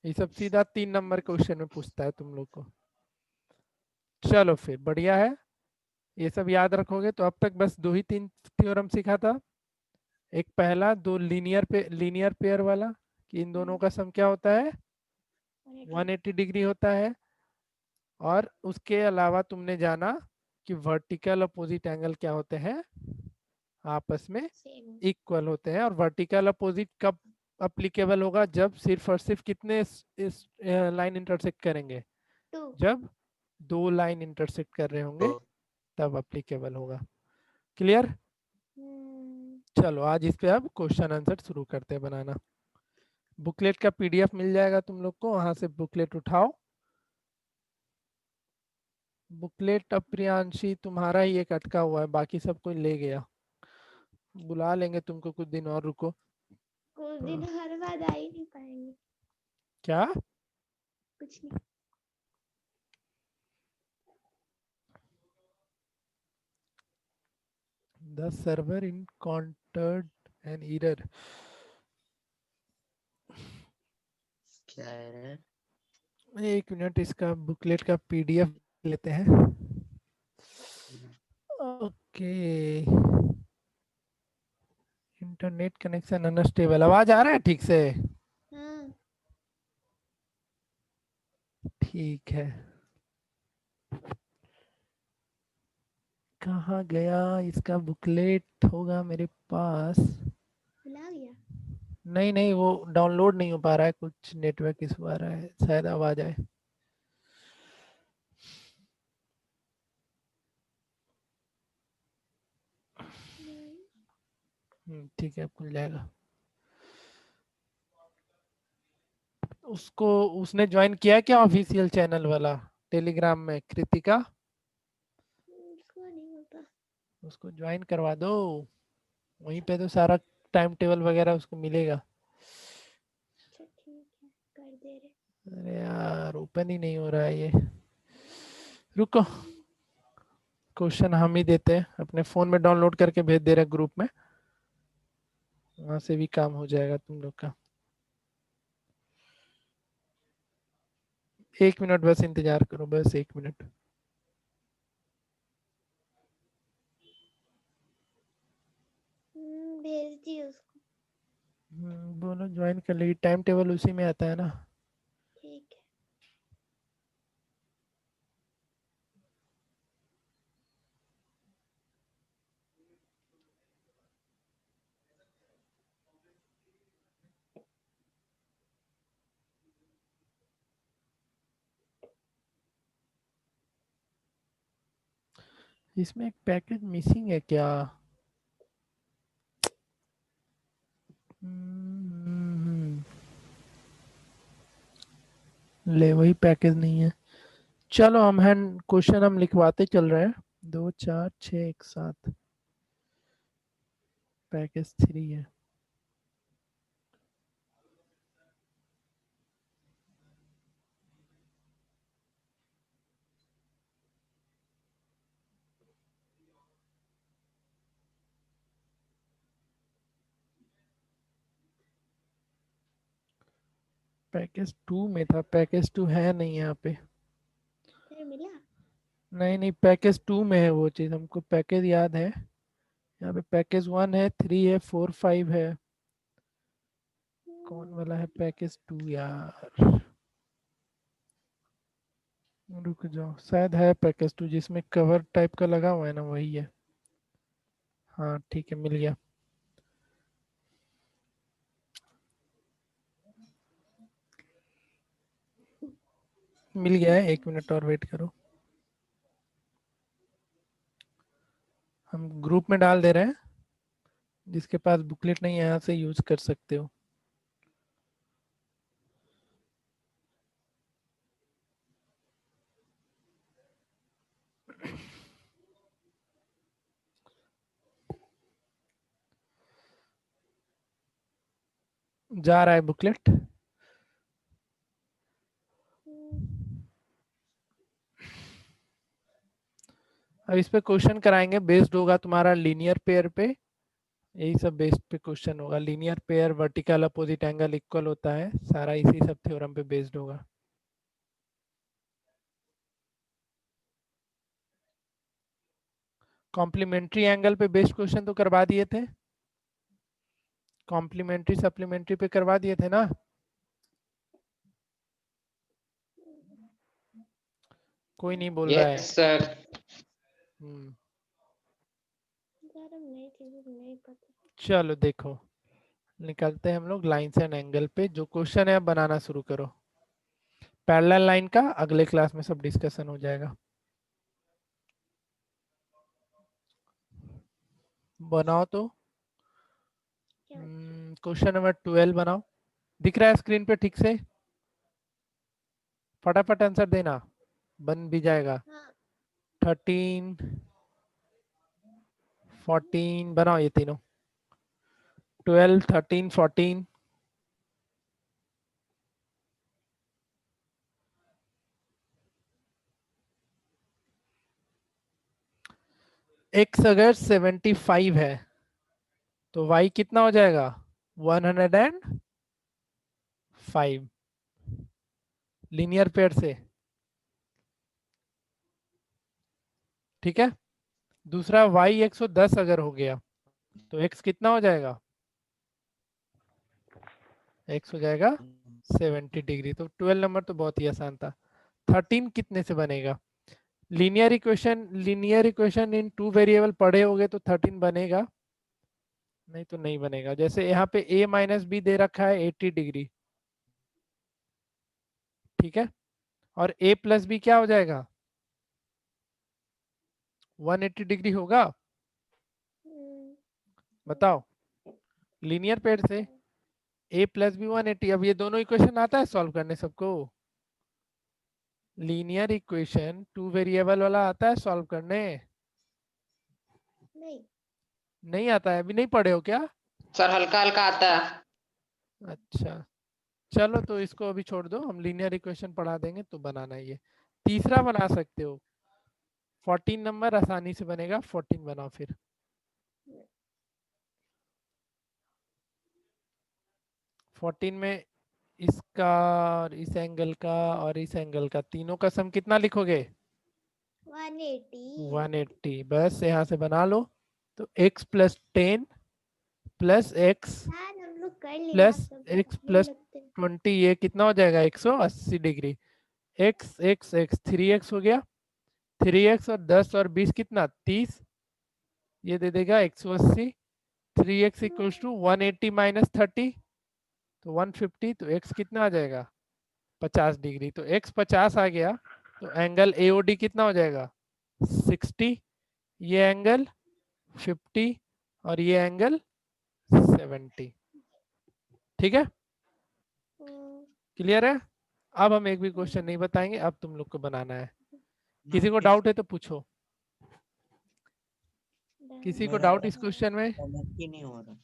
ये सब सीधा 3 नंबर क्वेश्चन में पूछता है तुम लोग को। चलो फिर बढ़िया है, ये सब याद रखोगे तो अब तक बस 2 ही 3 थ्योरम सीखा था। एक पहला दो लीनियर पेयर वाला कि इन दोनों का सम क्या होता है 180 डिग्री होता है, और उसके अलावा तुमने जाना कि वर्टिकल अपोजिट एंगल क्या होते हैं, आपस में सेम इक्वल होते हैं। और वर्टिकल अपोजिट कब अप्लीकेबल होगा, जब सिर्फ और सिर्फ कितने इस लाइन इंटरसेक्ट करेंगे, 2 जब 2 लाइन इंटरसेक्ट कर रहे होंगे तो तब अप्लीकेबल होगा। क्लियर? चलो आज इस पे अब क्वेश्चन आंसर शुरू करते हैं बनाना। बुकलेट का पीडीएफ मिल जाएगा तुम लोग को, वहां से बुकलेट उठाओ। बुकलेट अब प्रियांशी तुम्हारा ही एक अटका हुआ है, बाकी सब कोई ले गया। बुला लेंगे तुमको, कुछ दिन और रुको। कुछ दिन हर बार आ ही नहीं पाएंगे। क्या? कुछ नहीं। The server encountered an error. क्या है? एक मिनट, इसका बुकलेट का पीडीएफ लेते हैं। Okay, internet connection unstable. आवाज आ रहा है ठीक से? हाँ ठीक है। कहाँ गया इसका बुकलेट? होगा मेरे पास। भुला गया। नहीं नहीं, वो डाउनलोड नहीं हो पा रहा है, कुछ नेटवर्क इशू आ रहा है, शायद आवाज आए। ठीक है, खुल जाएगा। उसको उसने ज्वाइन किया क्या ऑफिशियल चैनल वाला टेलीग्राम में, कृतिका? उसको नहीं होता। उसको ज्वाइन करवा दो, वहीं पे तो सारा टाइम टेबल वगैरह उसको मिलेगा। अच्छा ठीक है, कर दे रहे। अरे यार ओपन ही नहीं हो रहा है ये, रुको। क्वेश्चन हम ही देते हैं, अपने फोन में डाउनलोड करके भेज दे रहे हैं ग्रुप में, वहां से भी काम हो जाएगा तुम लोग का। 1 मिनट बस इंतजार करो, बस 1 मिनट। भेज दिए उसको। बोलो ज्वाइन कर लेगी, टाइम टेबल उसी में आता है ना। ठीक है। इसमें एक पैकेज मिसिंग है क्या? ले वही पैकेज नहीं है। चलो हम हैंड क्वेश्चन हम लिखवाते चल रहे हैं, 2 4 6 एक साथ। पैकेज 3 है। पैकेज 2 में था, पैकेज 2 है नहीं यहाँ पे। फिर मिला। नहीं नहीं, पैकेज 2 में है वो चीज, हमको पैकेज याद है। यहाँ पे पैकेज 1 है, 3 है, 4 5 है। कौन वाला है पैकेज 2 यार? रुक जाओ, शायद है पैकेज 2 जिसमें कवर टाइप का लगा हुआ है ना, वही है। हाँ ठीक है, मिल गया। मिल गया है, 1 मिनट और वेट करो। हम ग्रुप में डाल दे रहे हैं, जिसके पास बुकलेट नहीं है यहाँ से यूज कर सकते हो। जा रहा है बुकलेट। अब इस पे क्वेश्चन कराएंगे, बेस्ड होगा तुम्हारा लीनियर पेयर पे। यही सब बेस्ड पे क्वेश्चन होगा, linear pair, vertical opposite angle equal होता है, सारा इसी सब थ्योरम पे बेस्ड होगा। कॉम्प्लीमेंट्री एंगल पे बेस्ड क्वेश्चन तो करवा दिए थे, कॉम्प्लीमेंट्री सप्लीमेंट्री पे करवा दिए थे ना। कोई नहीं बोल रहा है। Yes sir. यार अब नई चीजें नहीं पता। चलो देखो, निकलते हैं हम लोग लाइंस एंड एंगल पे। जो क्वेश्चन है अब बनाना शुरू करो। पैरेलल लाइन का अगले क्लास में सब डिस्कशन हो जाएगा। बनाओ तो। क्या क्वेश्चन नंबर 12 बनाओ। दिख रहा है स्क्रीन पे ठीक से? फटाफट आंसर देना, बन भी जाएगा। हाँ 13 14 बनाओ ये तीनों। 12 13 14। x अगर 75 है तो y कितना हो जाएगा? 105 लीनियर पेयर से। ठीक है। दूसरा y 110 अगर हो गया तो x कितना हो जाएगा? x हो जाएगा 70 डिग्री। तो 12 नंबर तो बहुत ही आसान था। 13 कितने से बनेगा? Linear equation in two variable पढ़े होगे तो 13 बनेगा, नहीं तो नहीं बनेगा। जैसे यहाँ पे a माइनस बी दे रखा है 80 डिग्री, ठीक है, और a प्लस बी क्या हो जाएगा? 180 डिग्री होगा। बताओ, लीनियर पेयर से a प्लस बी 180। अब ये दोनों इक्वेशन आता है सॉल्व करने सबको? लीनियर इक्वेशन टू वेरिएबल वाला आता है सॉल्व करने? नहीं नहीं आता है? अभी नहीं पढ़े हो क्या? सर हल्का हल्का आता है। अच्छा चलो, तो इसको अभी छोड़ दो, हम लीनियर इक्वेशन पढ़ा देंगे तो बनाना है ये। तीसरा बना सकते हो, 14 नंबर आसानी से बनेगा। 14 बनाओ फिर। फोर्टीन में इसका और इस एंगल का और इस एंगल का तीनों का सम कितना लिखोगे? 180। 180। बस यहाँ से बना लो। तो x प्लस 10 प्लस एक्स यार हम लोग कर लेना प्लस सब एक्स बोर प्लस लगते हैं। 20, ये कितना हो जाएगा? 180 degree. x x x 3x हो गया। 3x और 10 और 20 कितना? 30। ये दे देगा 180। 3x इक्वल्स टू 180 माइनस 30 तो 150। तो x कितना आ जाएगा? 50 डिग्री। तो x 50 आ गया तो एंगल AOD कितना हो जाएगा? 60। ये एंगल 50 और ये एंगल 70। ठीक है, क्लियर है? अब हम एक भी क्वेश्चन नहीं बताएंगे, अब तुम लोग को बनाना है। किसी को डाउट है तो पूछो। किसी को मेरा डाउट इस क्वेश्चन में? कनेक्ट ही नहीं हो रहा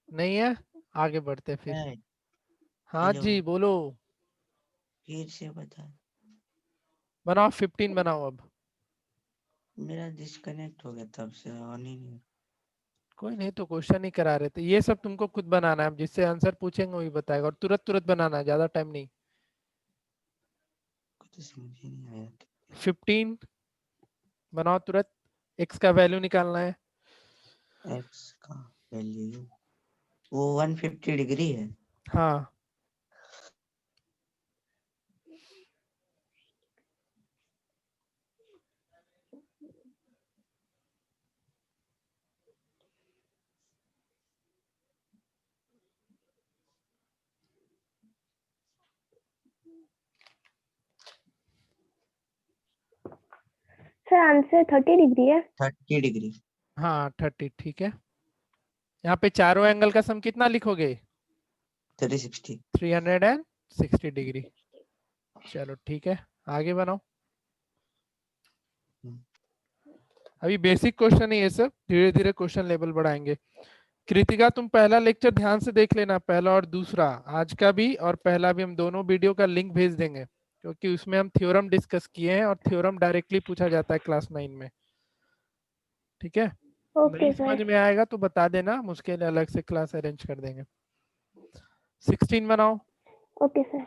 नहीं है? आगे बढ़ते फिर। है। हाँ हेलो, जी बोलो। फिर से बता। बनाओ 15 बनाओ अब। मेरा डिस्कनेक्ट हो गया तब से ऑन ही नहीं। कोई नहीं, तो क्वेश्चन ही करा रहे थे। ये सब तुमको खुद बनाना है, जिससे आंसर पूछेंगे वही बताएगा, और तुरंत तुरंत बनाना है, ज्यादा टाइम नहीं। कुछ समझ ही नहीं आया। 15 बनाओ तुरंत। x का वैल्यू निकालना है। एक्स का वैल्यू वो 150 डिग्री है। हाँ सर आंसर 30 डिग्री है। 30 डिग्री। हाँ 30 ठीक है। यहाँ पे चारों एंगल का सम कितना लिखोगे? 360। 360 डिग्री। चलो ठीक है, आगे बनाओ। अभी बेसिक क्वेश्चन है ये सब, धीरे धीरे क्वेश्चन लेवल बढ़ाएंगे। कृतिका तुम पहला लेक्चर ध्यान से देख लेना, पहला और दूसरा, आज का भी और पहला भी। हम दोनों वीडियो का लिंक भेज देंगे, क्योंकि उसमें हम थ्योरम डिस्कस किए हैं और थ्योरम डायरेक्टली पूछा जाता है क्लास 9 में। ठीक है, नहीं ओके समझ सर। में आएगा तो बता देना, मुझके लिए अलग से क्लास अरेंज कर देंगे। 16 बनाओ। Okay sir.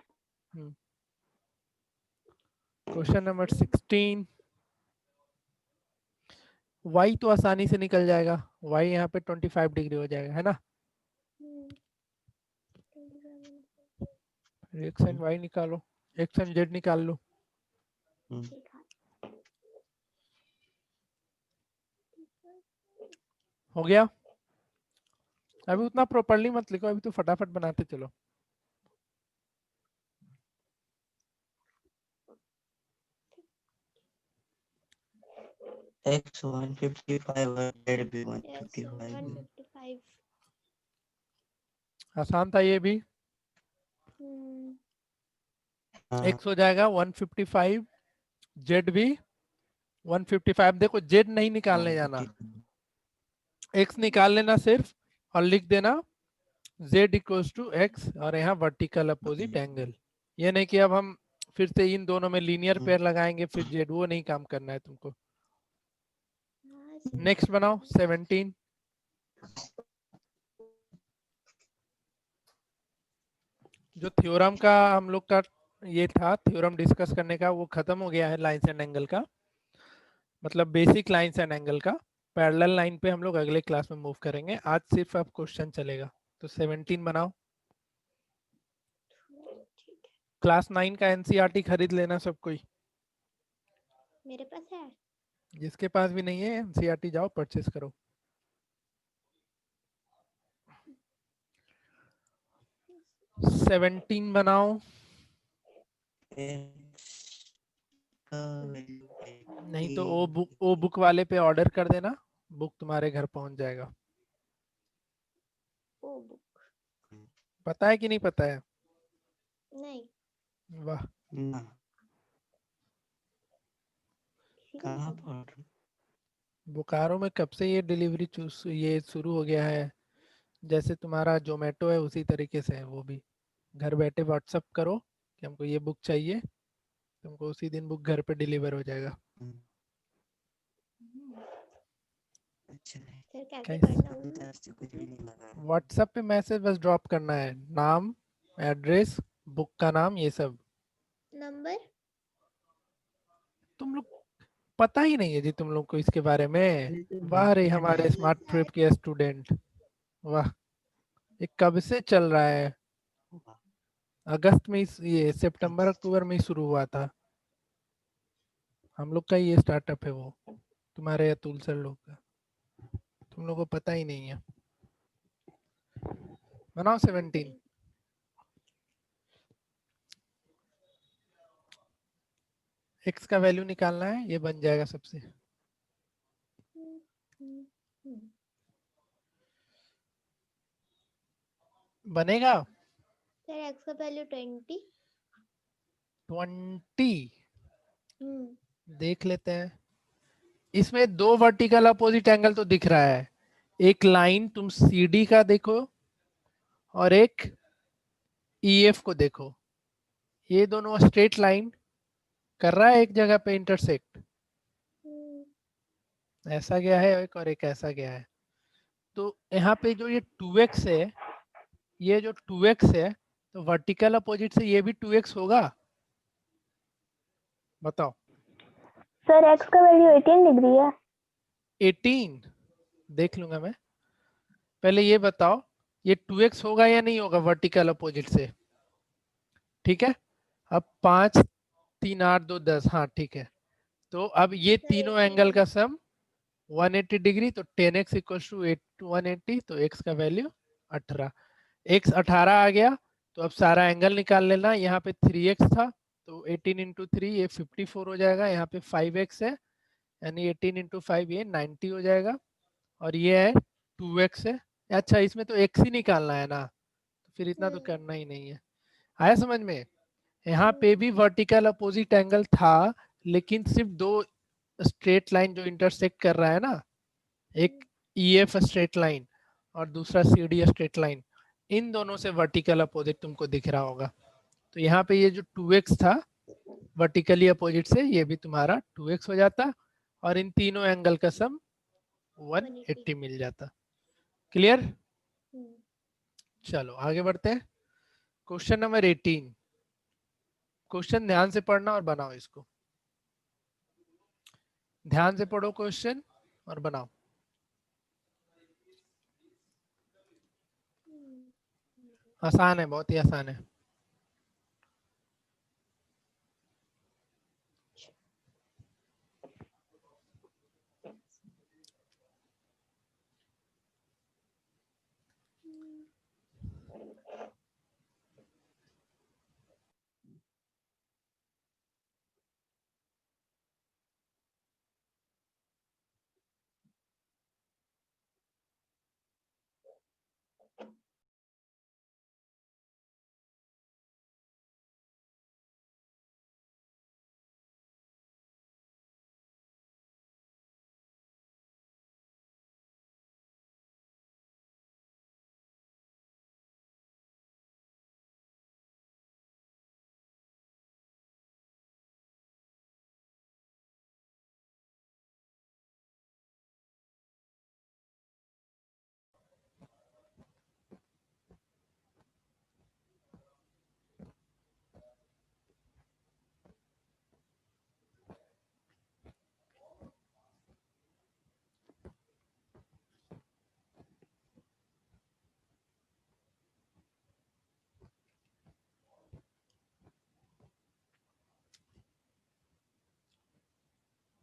Question number 16। y तो आसानी से निकल जाएगा, y यहाँ पे 25 डिग्री हो जाएगा, है ना। x एंड y निकालो, x एंड z निकाल लो। हो गया। अभी उतना प्रॉपर्ली मत लिखो, अभी तो फटाफट बनाते चलो। X 155 और Z भी 155 है। 155। आसान था ये भी। हाँ, x हो जाएगा 155, z भी 155। देखो z नहीं निकालने जाना, 155। x निकाल लेना सिर्फ और लिख देना z इक्वल्स टू x और यहाँ वर्टिकल अपोजिट एंगल। ये नहीं कि अब हम फिर से इन दोनों में लीनियर पेयर लगाएंगे फिर z, वो नहीं काम करना है तुमको। नेक्स्ट बनाओ 17। जो थ्योरम का हम लोग का ये था थ्योरम डिस्कस करने का, वो खत्म हो गया है लाइंस एंड एंगल का, मतलब बेसिक लाइंस एंड एंगल का। पैरेलल लाइन पे हम लोग अगले क्लास में मूव करेंगे, आज सिर्फ अब क्वेश्चन चलेगा। तो 17 बनाओ। क्लास 9 का एनसीईआरटी खरीद लेना सब कोई, मेरे पास है। जिसके पास भी नहीं है एनसीईआरटी जाओ परचेस करो। सेवनटीन बनाओ। नहीं तो ओ बुक वाले पे ऑर्डर कर देना, बुक तुम्हारे घर पहुंच जाएगा। ओ बुक पता है कि नहीं पता है? नहीं। वाह। ना, कहाँ पर? बोकारो में कब से ये डिलीवरी ये शुरू हो गया है, जैसे तुम्हारा जोमेटो है उसी तरीके से है वो भी। घर बैठे व्हाट्सअप करो कि हमको ये बुक चाहिए, तुमको उसी दिन बुक घर पे डिलीवर हो जाएगा। अच्छा है। फिर कैसे कैसे? करना होगा? अंदर से कुछ भी नहीं लगा है। व्हाट्सएप पे मैसेज बस ड्रॉप करना है, नाम, एड्रेस, बुक का नाम, ये सब। नंबर? तुम लोग पता ही नहीं है जी तुम लोग को इसके बारे में। अरे तो वाह रे भेजना हमारे है। स्मार्ट ट्रिप के स्टूडेंट, वाह। ये कब से चल रहा है? अगस्त में ये सितंबर अक्टूबर में ही शुरू हुआ था। हम लोग का ये स्टार्टअप है वो, तुम्हारे अतुल सर लोग का। तुम लोग को पता ही नहीं है। बनाओ 17। एक्स का वैल्यू निकालना है, ये बन जाएगा सबसे। बनेगा सर एक्स का वैल्यू 20। 20। देख लेते हैं। इसमें दो वर्टिकल अपोजिट एंगल तो दिख रहा है, एक लाइन तुम CD का देखो और एक EF को देखो। ये दोनों स्ट्रेट लाइन कर रहा है एक जगह पे इंटरसेक्ट, ऐसा गया है एक और एक ऐसा गया है। तो यहाँ पे जो ये 2x है, ये जो 2x है, तो वर्टिकल अपोजिट से ये भी 2x होगा। बताओ। सर एक्स का वैल्यू 18 डिग्री है। 18 देख लूंगा मैं, पहले ये बताओ ये 2x होगा या नहीं होगा वर्टिकल अपोजिट से। ठीक है, अब 5 3 8 2 10, हाँ ठीक है। तो अब ये सर तीनों 18 एंगल का सम 180 डिग्री, तो 10x इक्वल्स टू 180, तो x का वैल्यू 18। x 18 आ गया, तो अब सारा एंगल निकाल लेना। यहाँ पे 3x था तो 18 इंटू 3 ये 54 हो जाएगा। यहाँ पे 5x है यानी 18 इंटू 5 ये 90 हो जाएगा। और ये है 2x है। अच्छा इसमें तो x ही निकालना है ना, तो फिर इतना तो करना ही नहीं है। आया समझ में? यहाँ पे भी वर्टिकल अपोजिट एंगल था, लेकिन सिर्फ दो स्ट्रेट लाइन जो इंटरसेक्ट कर रहा है ना, एक EF स्ट्रेट लाइन और दूसरा CD स्ट्रेट लाइन, इन दोनों से वर्टिकल अपोजिट तुमको दिख रहा होगा। तो यहाँ पे ये जो 2x था वर्टिकली अपोजिट से, ये भी तुम्हारा 2x हो जाता और इन तीनों एंगल का सम 180 मिल जाता। क्लियर? चलो आगे बढ़ते हैं। Question number 18। क्वेश्चन ध्यान से पढ़ना और बनाओ इसको। ध्यान से पढ़ो क्वेश्चन और बनाओ। आसान है, बहुत ही आसान है।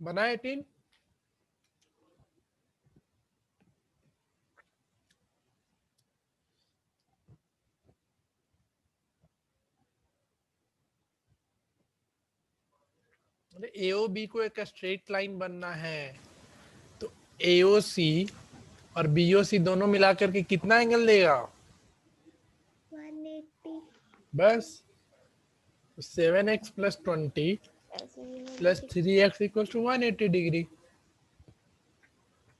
बना 18। AOB को एक स्ट्रेट लाइन बनना है तो AOC और BOC दोनों मिलाकर के कितना एंगल देगा? 180 बस 7x + 20 + 3x = 180 degree,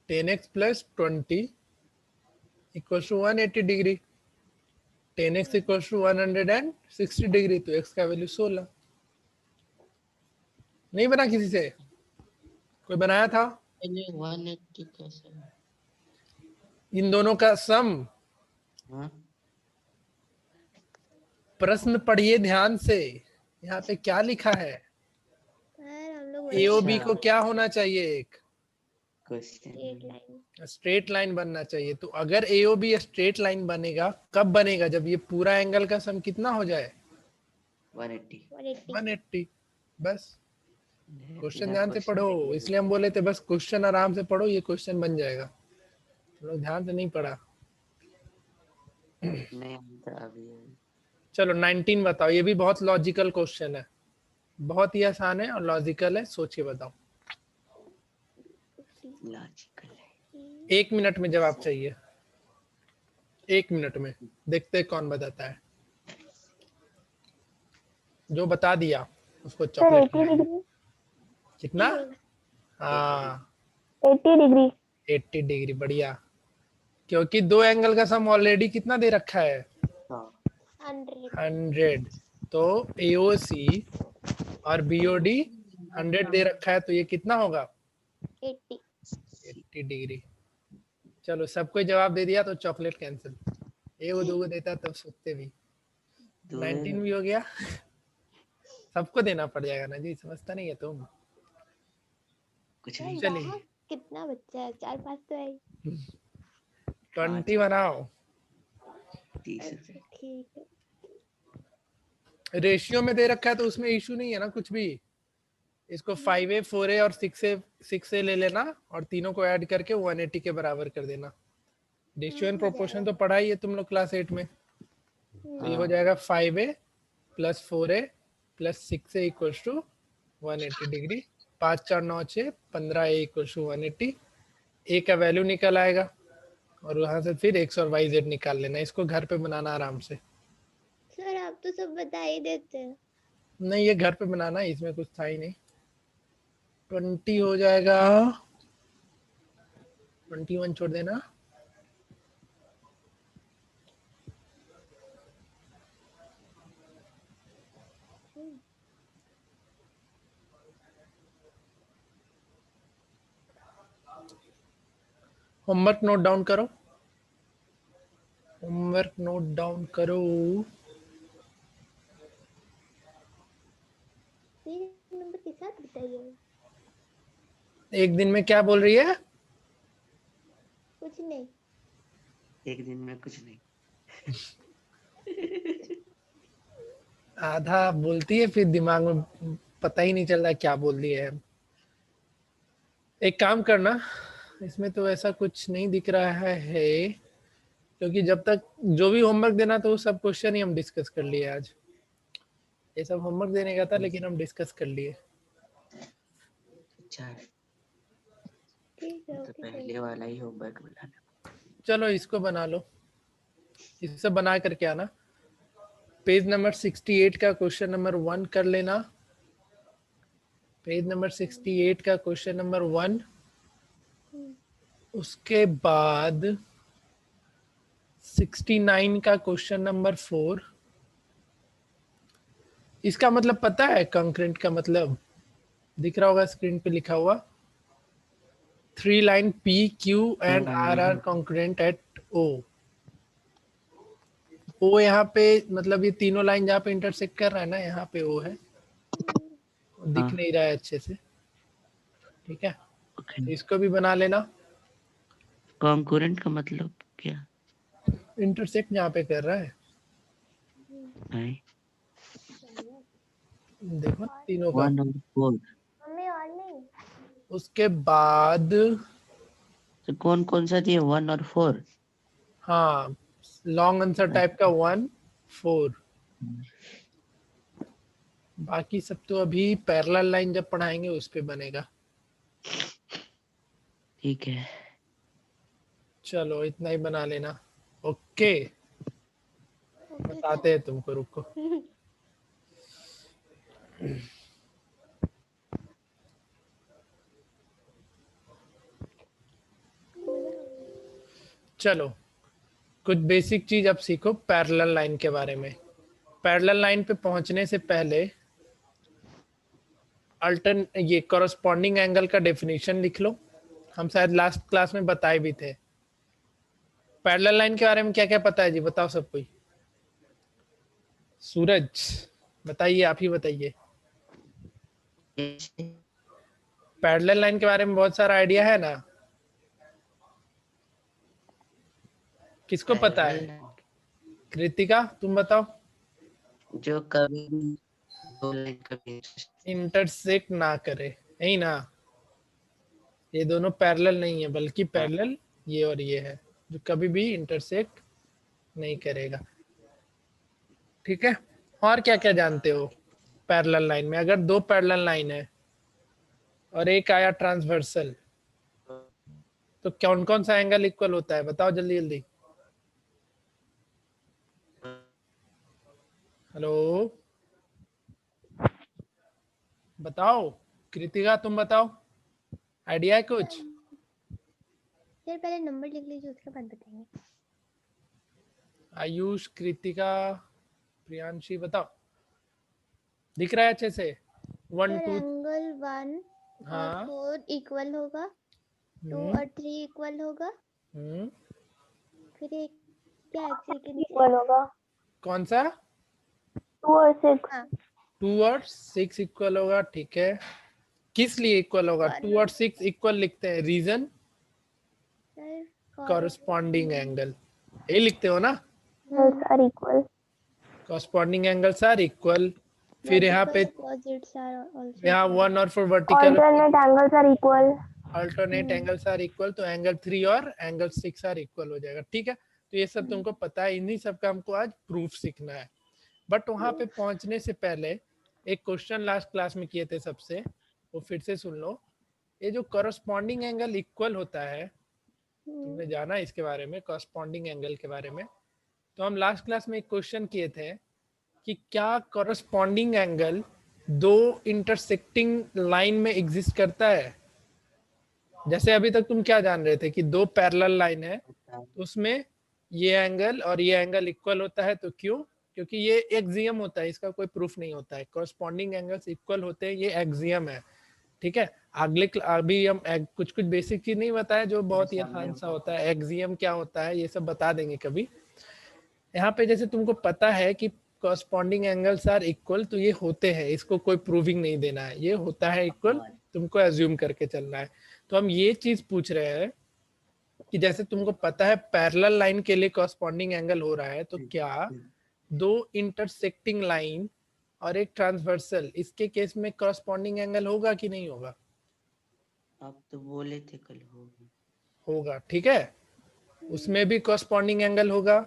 10x + 20 = 180 degree, 10x = 160 degree. तो x का वैल्यू 16। नहीं बना किसी से? कोई बनाया था? 180 कैसे? इन दोनों का सम। हाँ प्रश्न पढ़िए ध्यान से, यहाँ पे क्या लिखा है? सर हम लोग AOB अच्छा। को क्या होना चाहिए? एक question straight line. Straight line बनना चाहिए। तो अगर AOB स्ट्रेट लाइन बनेगा, कब बनेगा? जब ये पूरा एंगल का सम कितना हो जाए? 180। 180। बस क्वेश्चन बिना ध्यान से क्वेश्चन पढ़ो, के इसलिए हम बोले थे बस क्वेश्चन आराम से पढ़ो, ये क्वेश्चन बन जाएगा। लोग ध्यान से नहीं पढ़ा। नहीं आता अभी। चलो 19 बताओ। ये भी बहुत लॉजिकल क्वेश्चन है, बहुत ही आसान है और लॉजिकल है। सोच के बताओ। लॉजिकल है। 1 मिनट में जवाब चाहिए, 1 मिनट में। देखते हैं कौन बताता है। जो बता दिया उसको सर चॉकलेट 80 डिग्री। कितना? हाँ 80 डिग्री। 80 डिग्री, बढ़िया। क्योंकि दो एंगल का सम ऑलरेडी कितना दे रखा है? 100। तो AOC और BOD 100 दे रखा है, तो ये कितना होगा? 80 डिग्री। चलो सबको जवाब दे दिया तो चॉकलेट कैंसिल। एगो दो देता तब सोचते भी। 19 भी हो गया। सबको देना पड़ जाएगा ना जी, समझता नहीं है तुम। कुछ नहीं। चलिए कितना बच्चा है? 4-5 तो है। 20 बनाओ। 30 रुपए। ठीक है। रेशियो में दे रखा है तो उसमें इशू नहीं है ना कुछ भी। इसको 5A 4A और 6A ले लेना और तीनों को ऐड करके 180 के बराबर कर देना। रेशियो एंड प्रोपोर्शन तो पढ़ा ही है तुम लोग क्लास 8 में। तो ये हो जाएगा 5A + 4A + 6A = 180 degree. 5 4 9 6 15A = 180। A का वैल्यू निकल आएगा और वहां से फिर X और YZ निकाल लेना। इसको घर पे बनाना आराम से। सर आप तो सब बता ही देते हैं। नहीं, ये घर पे बनाना है, इसमें कुछ था ही नहीं। 20 हो जाएगा, 21 छोड़ देना। होमवर्क नोट डाउन करो, होमवर्क नोट डाउन करो। नंबर के साथ बताइए। एक दिन में क्या बोल रही है? कुछ नहीं। एक दिन में कुछ नहीं। आधा बोलती है फिर दिमाग में पता ही नहीं चल रहा क्या बोल रही है। एक काम करना, इसमें तो ऐसा कुछ नहीं दिख रहा है क्योंकि जब तक जो भी होमवर्क देना था वो सब क्वेश्चन ही हम डिस्कस कर लिए आज। ये सब होमवर्क देने का था लेकिन हम डिस्कस कर लिए। अच्छा, ठीक है, तो ओके पहले वाला ही होमवर्क बनाना। चलो इसको बना लो, इससे बना करके आना। पेज नंबर 68 का क्वेश्चन नंबर 1 कर लेना। पेज नंबर 68 का क्वेश्चन नंबर 1, उसके बाद 69 का क्वेश्चन नंबर 4। इसका मतलब पता है कंकरेंट का मतलब? दिख रहा होगा स्क्रीन पे लिखा हुआ 3 line P Q and R are concurrent at O। O यहाँ पे मतलब ये तीनों लाइन जहाँ पे इंटरसेक्ट कर रहा है ना, यहाँ पे O है, दिख हाँ। नहीं रहा है अच्छे से। ठीक है, ओके। इसको भी बना लेना। कॉन्करेंट का मतलब क्या इंटरसेक्ट जहाँ पे कर रहा है, है? देखो तीनों का। 1 और 4। मम्मी और नहीं। उसके बाद तो कौन कौन सा दिए 1 और 4? हाँ, लॉन्ग आंसर टाइप का 1 4। बाकी सब तो अभी पैरेलल लाइन जब पढ़ाएंगे उस पे बनेगा। ठीक है। चलो इतना ही बना लेना। ओके, बताते हैं तुमको, रुको। चलो कुछ बेसिक चीज अब सीखो पैरेलल लाइन के बारे में। पैरेलल लाइन पे पहुंचने से पहले ये कॉरस्पॉन्डिंग एंगल का डेफिनेशन लिख लो। हम शायद लास्ट क्लास में बताए भी थे। पैरेलल लाइन के बारे में क्या क्या पता है जी, बताओ सब कोई। सूरज बताइए, आप ही बताइए। पैरेलल लाइन के बारे में बहुत सारा आइडिया है ना? किसको पता है? कृतिका तुम बताओ। जो कभी भी दो लाइन कभी इंटरसेक्ट ना करे, यही ना? ये दोनों पैरेलल नहीं है बल्कि पैरेलल ये और ये है, जो कभी भी इंटरसेक्ट नहीं करेगा। ठीक है, और क्या क्या जानते हो पैरेलल लाइन में? अगर दो पैरेलल लाइन है और एक आया ट्रांसवर्सल, तो कौन कौन सा एंगल इक्वल होता है? बताओ जल्दी जल्दी। हेलो, बताओ। कृतिका तुम बताओ, आइडिया है कुछ? यार पहले नंबर लिख लीजिए, उसके बाद बताएंगे। आयुष, कृतिका, प्रियांशी बताओ। दिख रहा है अच्छे से? 1 2 एंगल 1 और हाँ 4 इक्वल होगा, 2 और 3 इक्वल होगा, फिर एक क्या है सेकंड इक्वल होगा। कौन सा? 2 और 6। 2 और 6 इक्वल होगा, ठीक है। किस लिए इक्वल होगा? 2 और 6 इक्वल लिखते हैं, रीजन कॉरस्पॉन्डिंग एंगल, यही लिखते हो ना? Are equal, corresponding angles are equal. फिर यहाँ पे ऑपोजिट्स आर आल्सो, यहाँ 1 और 4 vertical, alternate angles are equal, alternate angles are equal, तो एंगल 3 और एंगल 6 आर इक्वल हो जाएगा। ठीक है, तो ये सब तुमको पता है, इन्हीं सब का हमको आज प्रूफ सीखना है। बट वहां पे पहुंचने से पहले एक क्वेश्चन लास्ट क्लास में किए थे सबसे, वो फिर से सुन लो। ये जो कॉरस्पॉन्डिंग एंगल इक्वल होता है, तुमने जाना इसके बारे में, कॉरस्पॉन्डिंग एंगल के बारे में। तो हम लास्ट क्लास में एक क्वेश्चन किए थे कि क्या कॉरस्पॉन्डिंग एंगल दो इंटरसेक्टिंग लाइन में एग्जिस्ट करता है? जैसे अभी तक तुम क्या जान रहे थे कि दो पैरेलल लाइन है, तो उसमें ये एंगल और ये एंगल इक्वल होता है। तो क्यों? क्योंकि ये एक्सियम होता है, इसका कोई प्रूफ नहीं होता है। कॉरस्पॉन्डिंग एंगल्स इक्वल होते हैं, ये एक्सियम है। ठीक है, अभी हम कुछ कुछ बेसिक चीज नहीं बताया जो बहुत ही आसान सा होता है। एक्सियम क्या होता है ये सब बता देंगे कभी। यहाँ पे जैसे तुमको पता है कि कॉरस्पॉन्डिंग एंगल्स आर इक्वल, तो ये होते हैं, इसको कोई प्रूविंग नहीं देना है, ये होता है इक्वल, तुमको एज्यूम करके चलना है। तो हम ये चीज पूछ रहे हैं कि जैसे तुमको पता है पैरेलल लाइन के लिए कॉरस्पॉन्डिंग एंगल हो रहा है, तो क्या दो इंटरसेक्टिंग लाइन और एक ट्रांसवर्सल, इसके केस में कॉरस्पॉन्डिंग एंगल होगा कि नहीं होगा? आप तो बोले थे कल होगा। होगा, ठीक है। उसमें भी कॉरस्पॉन्डिंग एंगल होगा,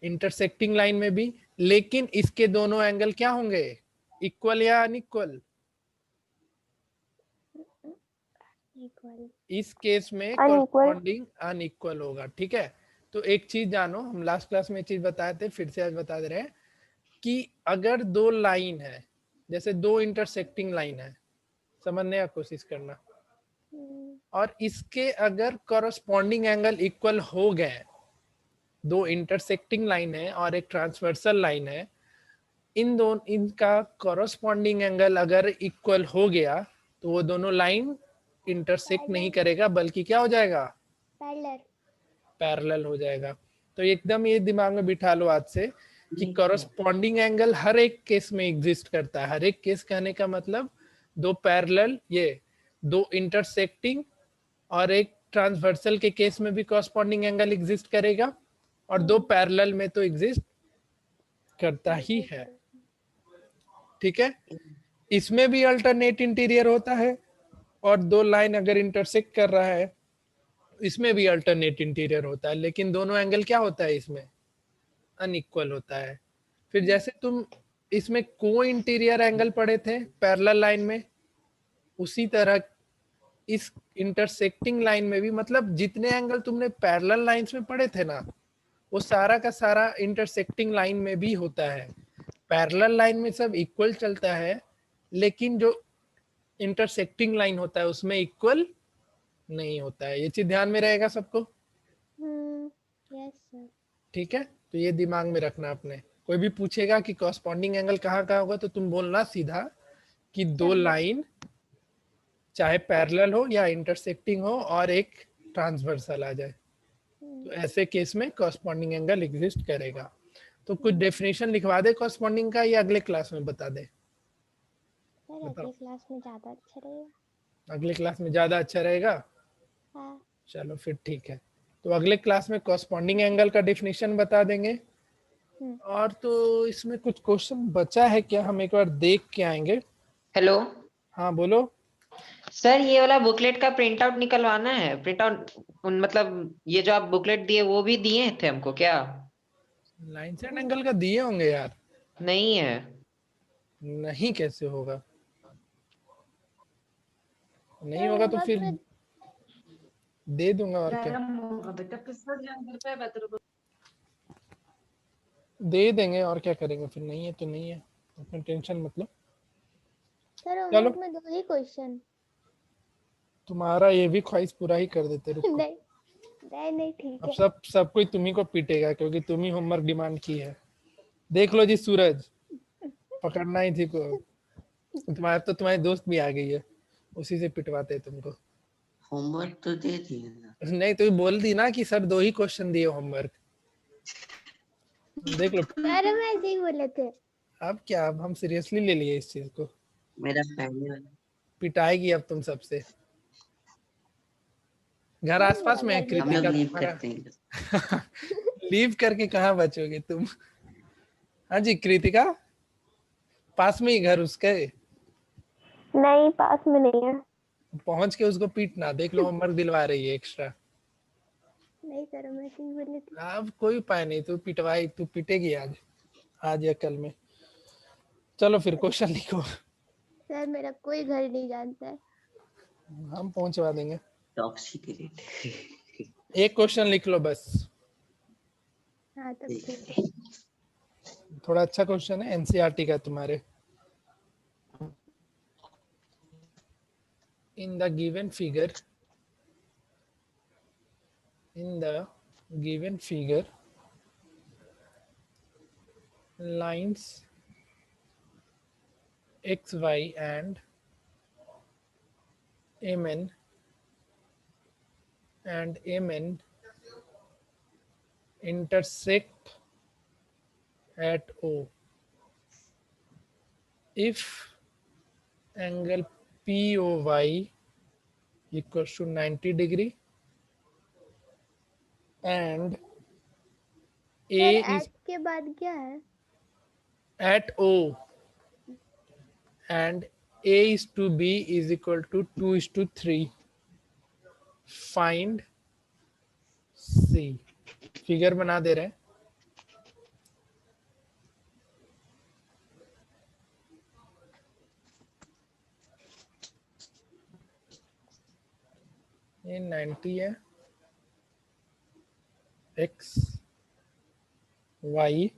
इंटरसेक्टिंग लाइन में भी, लेकिन इसके दोनों एंगल क्या होंगे? इक्वल या अनइक्वल? इक्वल। इस केस में Unequal. कॉरस्पॉन्डिंग अनइक्वल होगा, ठीक है। तो एक चीज जानो, हम लास्ट क्लास में एक चीज बताए थे, फिर से आज बता दे रहे हैं कि अगर दो लाइन है, जैसे दो इंटरसेक्टिंग लाइन है, समझने का कोशिश करना, और इसके अगर कॉरस्पॉन्डिंग एंगल इक्वल हो गए, दो इंटरसेक्टिंग लाइन है और एक ट्रांसवर्सल लाइन है, इनका कॉरस्पॉन्डिंग एंगल अगर इक्वल हो गया तो वो दोनों लाइन इंटरसेक्ट नहीं करेगा, बल्कि क्या हो जाएगा? पैरेलल। पैरेलल हो जाएगा। तो एकदम ये दिमाग में बिठा लो आज से कि कॉरस्पॉन्डिंग एंगल हर एक केस में एग्जिस्ट करता है। हर एक केस कहने का मतलब दो पैरेलल, ये दो इंटरसेक्टिंग और एक ट्रांसवर्सल के केस में भी कॉरस्पॉन्डिंग एंगल एग्जिस्ट करेगा, और दो पैरेलल में तो एग्जिस्ट करता ही है, ठीक है। इसमें भी अल्टरनेट इंटीरियर होता है, और दो लाइन अगर इंटरसेक्ट कर रहा है इसमें भी अल्टरनेट इंटीरियर होता है, लेकिन दोनों एंगल क्या होता है इसमें? अनइक्वल होता है। फिर जैसे तुम इसमें को इंटीरियर एंगल पढ़े थे पैरेलल लाइन में, उसी तरह इस इंटरसेक्टिंग लाइन में भी, मतलब जितने एंगल तुमने पैरेलल लाइंस में पढ़े थे ना, वो सारा का सारा इंटरसेक्टिंग लाइन में भी होता है। पैरेलल लाइन में सब इक्वल चलता है, लेकिन जो इंटरसेक्टिंग लाइन होता है उसमें इक्वल नहीं होता है। ये चीज ध्यान में रहेगा सबको? Yes sir. ठीक है, तो ये दिमाग में रखना अपने। कोई भी पूछेगा कि कॉरस्पॉन्डिंग एंगल कहाँ कहाँ होगा, तो तुम बोलना सीधा कि दो लाइन चाहे पैरेलल हो या इंटरसेक्टिंग हो और एक ट्रांसवर्सल आ जाए, तो ऐसे केस में कॉरस्पॉन्डिंग एंगल एग्जिस्ट करेगा। तो कुछ डेफिनेशन लिखवा दे कॉरस्पॉन्डिंग का, या अगले क्लास में बता दे? सर अगले क्लास में ज्यादा अच्छा रहेगा। अगले क्लास में ज्यादा अच्छा रहेगा? हाँ। चलो फिर ठीक है, तो अगले क्लास में कॉरस्पॉन्डिंग एंगल का डेफिनेशन बता देंगे। और तो इसमें कुछ क्वेश्चन बचा है क्या, हम एक बार देख के आएंगे। हेलो हाँ बोलो। सर, ये वाला बुकलेट का प्रिंट आउट निकलवाना है। प्रिंट आउट मतलब ये जो आप बुकलेट दिए वो भी दिए थे हमको क्या? लाइंस एंड एंगल का दिए होंगे यार। नहीं है। नहीं कैसे होगा? नहीं सर होगा तो होगा फिर तो दे दूंगा, और क्या, दे देंगे, और क्या करेंगे फिर। नहीं है तो नहीं है, अपनी टेंशन मतलब। सर चलो। होमवर्क में 2 ही क्वेश्चन। तुम्हारा ये भी ख्वाहिश पूरा ही कर देते, रुको। नहीं ठीक अब है। सब कोई तुम्ही को पीटेगा, क्योंकि तुम ही होमवर्क डिमांड की है। देख लो जी सूरज, पकड़ना ही थी को। तुम्हारी दोस्त भी आ गई है, उसी से पिटवाते हैं तुमको। होमवर्क तो दे दिए ना। नहीं तो बोल दी ना कि सर 2 ही क्वेश्चन दिए होमवर्क। देख लो। सर हम ऐसे ही बोले थे। अब क्या, अब हम सीरियसली ले लिए इस चीज को। मेरा पहले वाला पिटाएगी अब तुम सबसे। घर आसपास में है हम लोग कृतिका लीव तुम्हारा। करते हैं। लीव करके कहाँ बचोगे तुम? हाँ जी कृतिका, पास में ही घर उसके, नहीं, पास में नहीं है। पहुंच के उसको पीटना। देख लो होमवर्क दिलवा रही है एक्स्ट्रा। नहीं सर हम ऐसे ही बोले थे। अब कोई उपाय नहीं, तू पिटवाई, तू पिटेगी आज, आज या कल में। चलो फिर क्वेश्चन लिखो। सर मेरा कोई घर नहीं जानता है। हम पहुंचवा देंगे। Toxic rate. एक क्वेश्चन लिख लो बस। हाँ तब ठीक है। थोड़ा अच्छा क्वेश्चन है, एनसीईआरटी का तुम्हारे। इन the given figure, lines xy and mn intersect at O if angle POY equals to 90 degree and sir A is at के बाद क्या है? at O and A is to B is equal to 2 is to 3. Find C. Figure बना दे रहे हैं. ये 90 है, x y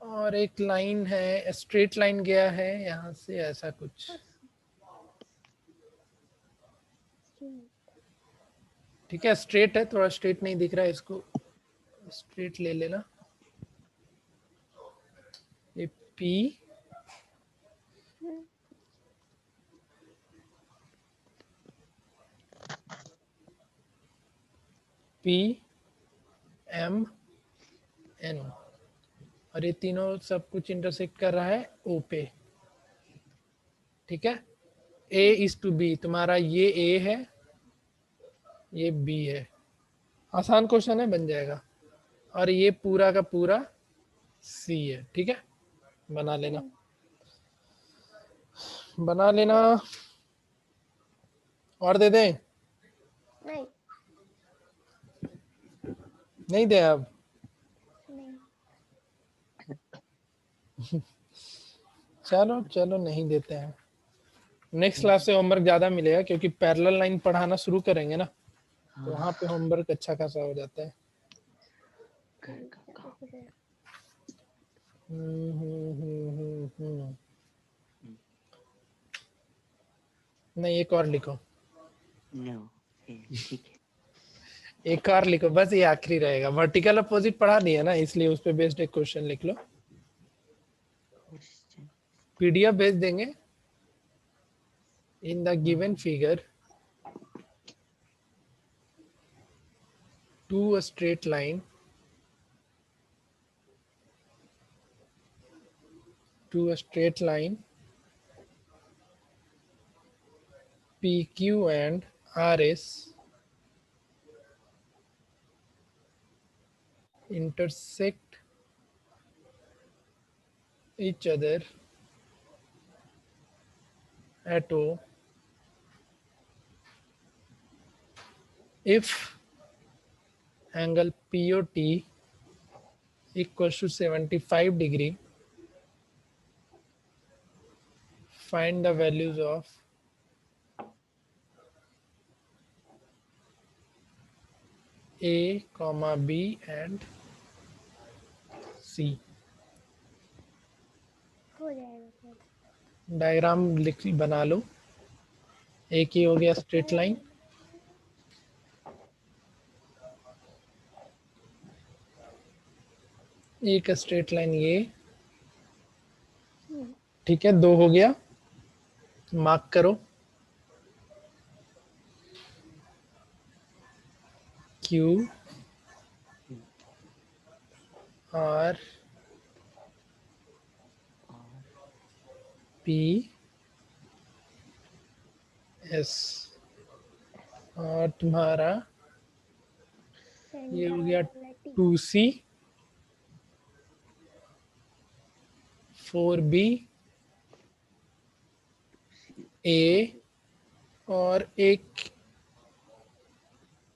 और एक लाइन है, स्ट्रेट लाइन गया है यहाँ से ऐसा कुछ. ठीक है, स्ट्रेट है, थोड़ा स्ट्रेट नहीं दिख रहा है, इसको स्ट्रेट ले लेना. ये P P M N और ये तीनों सब कुछ इंटरसेक्ट कर रहा है O पे. ठीक है, A is to B, तुम्हारा ये A है, ये B है. आसान क्वेश्चन है, बन जाएगा. और ये पूरा का पूरा C है. ठीक है, बना लेना, बना लेना. और दे दें? नहीं नहीं दे अब. नहीं चलो चलो नहीं देते हैं. नेक्स्ट क्लास से होमवर्क ज्यादा मिलेगा क्योंकि पैरेलल लाइन पढ़ाना शुरू करेंगे ना, तो वहाँ पे होमवर्क अच्छा खासा हो जाता है. घर का काम। नहीं, एक और लिखो. नो ठीक है। एक और लिखो, बस ये आखिरी रहेगा. वर्टिकल अपोजिट पढ़ा दिया ना, इसलिए उस पे बेस्ड एक क्वेश्चन लिख लो. क्वेश्चन पीडीएफ भेज देंगे. In the given figure to a straight line PQ and RS intersect each other at O if angle POT equals to 75 degree. Find the values of A, B and C. हो जाएगा sir. Diagram लिख बना लो. एक ही हो गया straight line. एक straight line ये. ठीक है, दो हो गया. मार्क करो. Q R P S और तुम्हारा ये हो गया 2C 4B A और एक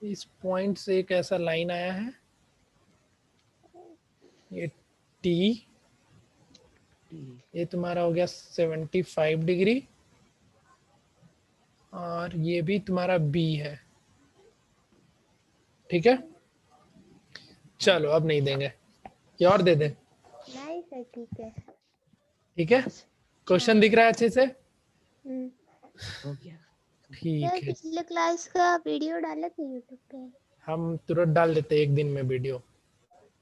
इस पॉइंट से एक ऐसा लाइन आया है, ये T. ये तुम्हारा हो गया 75 डिग्री और ये भी तुम्हारा B है. ठीक है, चलो अब नहीं देंगे. क्या और दे दें? नहीं सर ठीक है. ठीक है, क्वेश्चन दिख रहा है अच्छे से? हो गया। ठीक सर है, पिछले क्लास का वीडियो डाला था यूट्यूब पे. हम तुरंत डाल देते हैं एक दिन में वीडियो.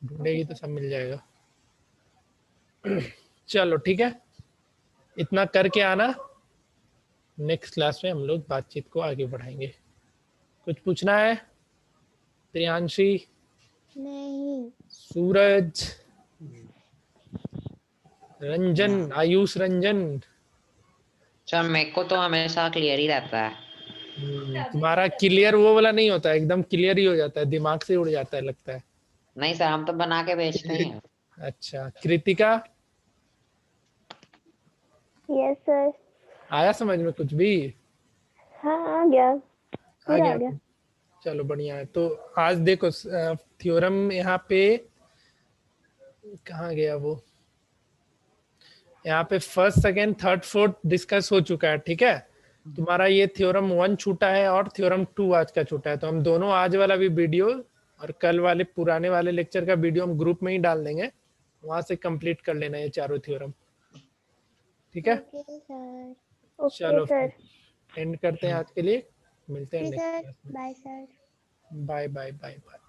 ढूंढेगी तो सब मिल जाएगा. चलो ठीक है, इतना करके आना. नेक्स्ट क्लास में हम लोग बातचीत को आगे बढ़ाएंगे. कुछ पूछना है? प्रियांशी, नहीं सूरज, रंजन, आयुष रंजन. सर मेरे को तो हमेशा क्लियर ही रहता है. तुम्हारा क्लियर वो वाला नहीं होता, एकदम क्लियर ही हो जाता है, दिमाग से उड़ जाता है लगता है। नहीं सर, हम तो बना के बेचते हैं। अच्छा, कृतिका यस सर। आया समझ में कुछ भी? हाँ आ गया, आ पूरा आ गया? गया। चलो बढ़िया है। तो आज देखो थ्योरम यहाँ पे कहाँ गया वो, यहाँ पे first second third fourth discuss हो चुका है, ठीक है। तुम्हारा ये थ्योरम 1 छूटा है और थ्योरम 2 आज का छूटा है। तो हम दोनों आज वाला भी वीडियो और कल वाले पुराने वाले लेक्चर का वीडियो हम ग्रुप में ही डाल देंगे, वहां से कंप्लीट कर लेना ये चारों थ्योरम, ठीक है। Okay sir. ओके चलो सर। एंड करते हैं आज के लिए, मिलते हैं ओके नेक्स्ट सर, क्लास में। Bye sir. Bye bye bye bye.